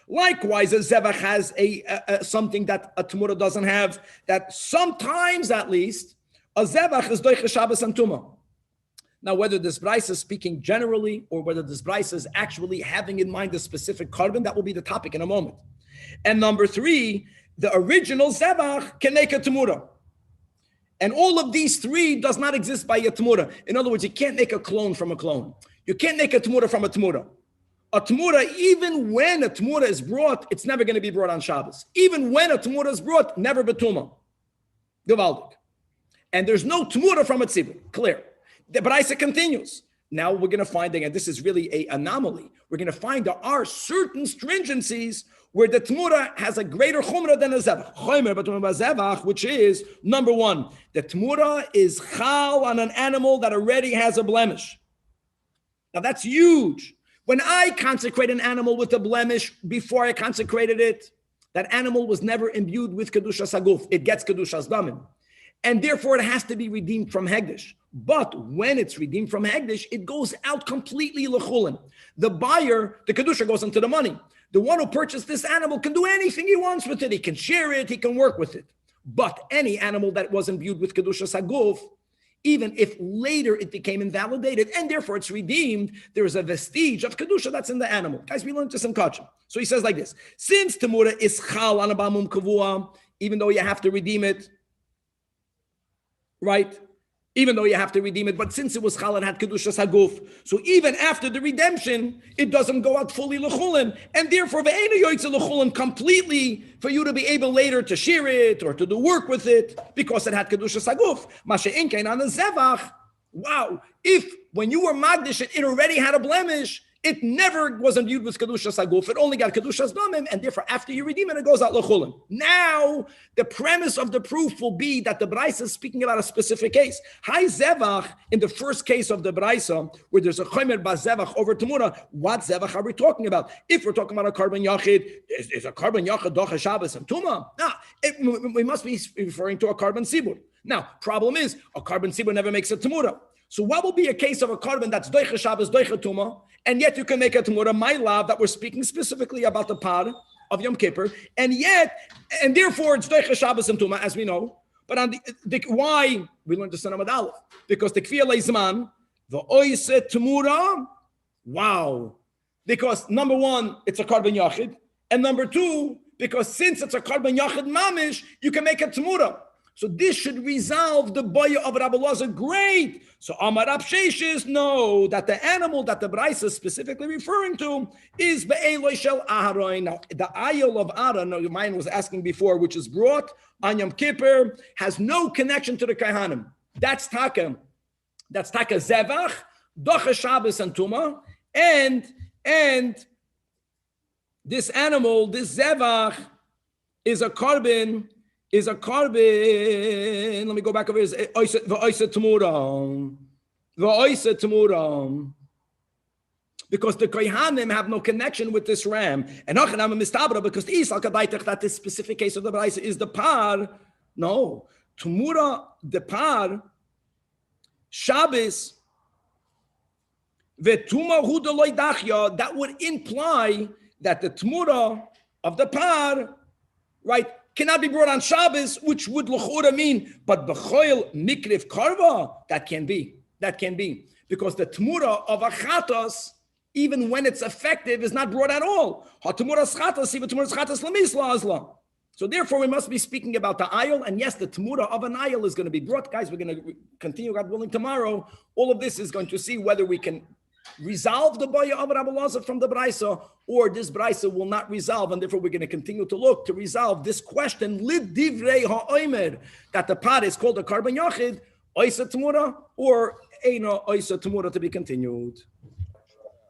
Speaker 1: Likewise, a zevach has a something that a tumura doesn't have. That sometimes, at least, a zevach is doiche Shabbos and tuma. Now, whether this braisa is speaking generally or whether this braisa is actually having in mind a specific carbon, that will be the topic in a moment. And number three, the original zebach can make a temura. And all of these three does not exist by a temura. In other words, you can't make a clone from a clone. You can't make a temura from a temura. A temura, even when a temura is brought, it's never going to be brought on Shabbos. Even when a temura is brought, never betuma. Gewaldig. And there's no temura from a tzibur. Clear. The braisa continues. Now we're going to find, again, this is really an anomaly. We're going to find there are certain stringencies where the tmura has a greater chumrah than a zevach. Chomer b'tumah zevach, which is, number one, the tmura is chal on an animal that already has a blemish. Now that's huge. When I consecrate an animal with a blemish, before I consecrated it, that animal was never imbued with kedushas haguf. It gets kedushas damim. And therefore it has to be redeemed from hegdish. But when it's redeemed from hegdish, it goes out completely lechulin. The buyer, the kedusha, goes into the money. The one who purchased this animal can do anything he wants with it. He can share it. He can work with it. But any animal that was imbued with kedushas haguf, even if later it became invalidated and therefore it's redeemed, there is a vestige of kedusha that's in the animal. Guys, we learned this in Kachim. So he says like this: since temura is chal on a bamum kavua, even though you have to redeem it, right? Even though you have to redeem it, but since it was chal and had kedushas haguf, so even after the redemption, it doesn't go out fully lechulin, and therefore ve'ena yoytze lechulin completely for you to be able later to share it or to do work with it because it had kedushas haguf. Mashe inkein on the zevach. Wow! If when you were magdish, it already had a blemish. It never was imbued with kedushas haguf. It only got kedushas damim, and therefore, after you redeem it, it goes out lechulin. Now, the premise of the proof will be that the braisa is speaking about a specific case. Hai zevach, in the first case of the braisa, where there's a chomer bazevach over temura, what zevach are we talking about? If we're talking about a carbon yachid, is a carbon yachid docha Shabbos and tuma? No, we must be referring to a carbon sibur. Now, problem is, a carbon sibur never makes a temura. So what will be a case of a carbon that's doicha Shabbos, doicha tuma, and yet you can make a temura, my love, that we're speaking specifically about the pod of Yom Kippur, and therefore it's doicha Shabbos and tuma, as we know. But on the why we learned the son of Aleph? Because the kfir leizman, the oise temura, wow. Because number one, it's a korban yachid, and number two, because since it's a korban yachid mamish, you can make a temura. So this should resolve the boya of Rabbi Elazar. Great. So Amar Rab Sheshes know that the animal that the Braisa is specifically referring to is Be'eloi Shel Aharon. Now, the ayol of Aaron, your mind was asking before, which is brought on Yom Kippur, has no connection to the Kohanim. That's Taka Zevach, Docha Shabbos and Tuma, and this animal, this Zevach, is a korban. Let me go back over here. The oisa temura. Because the kohanim have no connection with this ram. And because the Isal Kadaitach, that this specific case of the Braisa is the par. No. Temura, the par, Shabbos, Vetuma hu deloy dachya, that would imply that the temura of the par, right, cannot be brought on Shabbos, which would l'chura mean, but b'choil mikriv karva, that can be. Because the temura of a chatos, even when it's effective, is not brought at all. Ha-temuras chatos, even temuras chatos l'misla azla. So therefore, we must be speaking about the ayil, and yes, the temura of an ayil is going to be brought. Guys, we're going to continue, God willing, tomorrow. All of this is going to see whether we can resolve the boya of Rabbi Elazar from the Braisa, or this Braisa will not resolve, and therefore we're going to continue to look to resolve this question, lid divrei ha'omer, that the pot is called a korban yachid, oisa temura, or eina oisa temura, to be continued.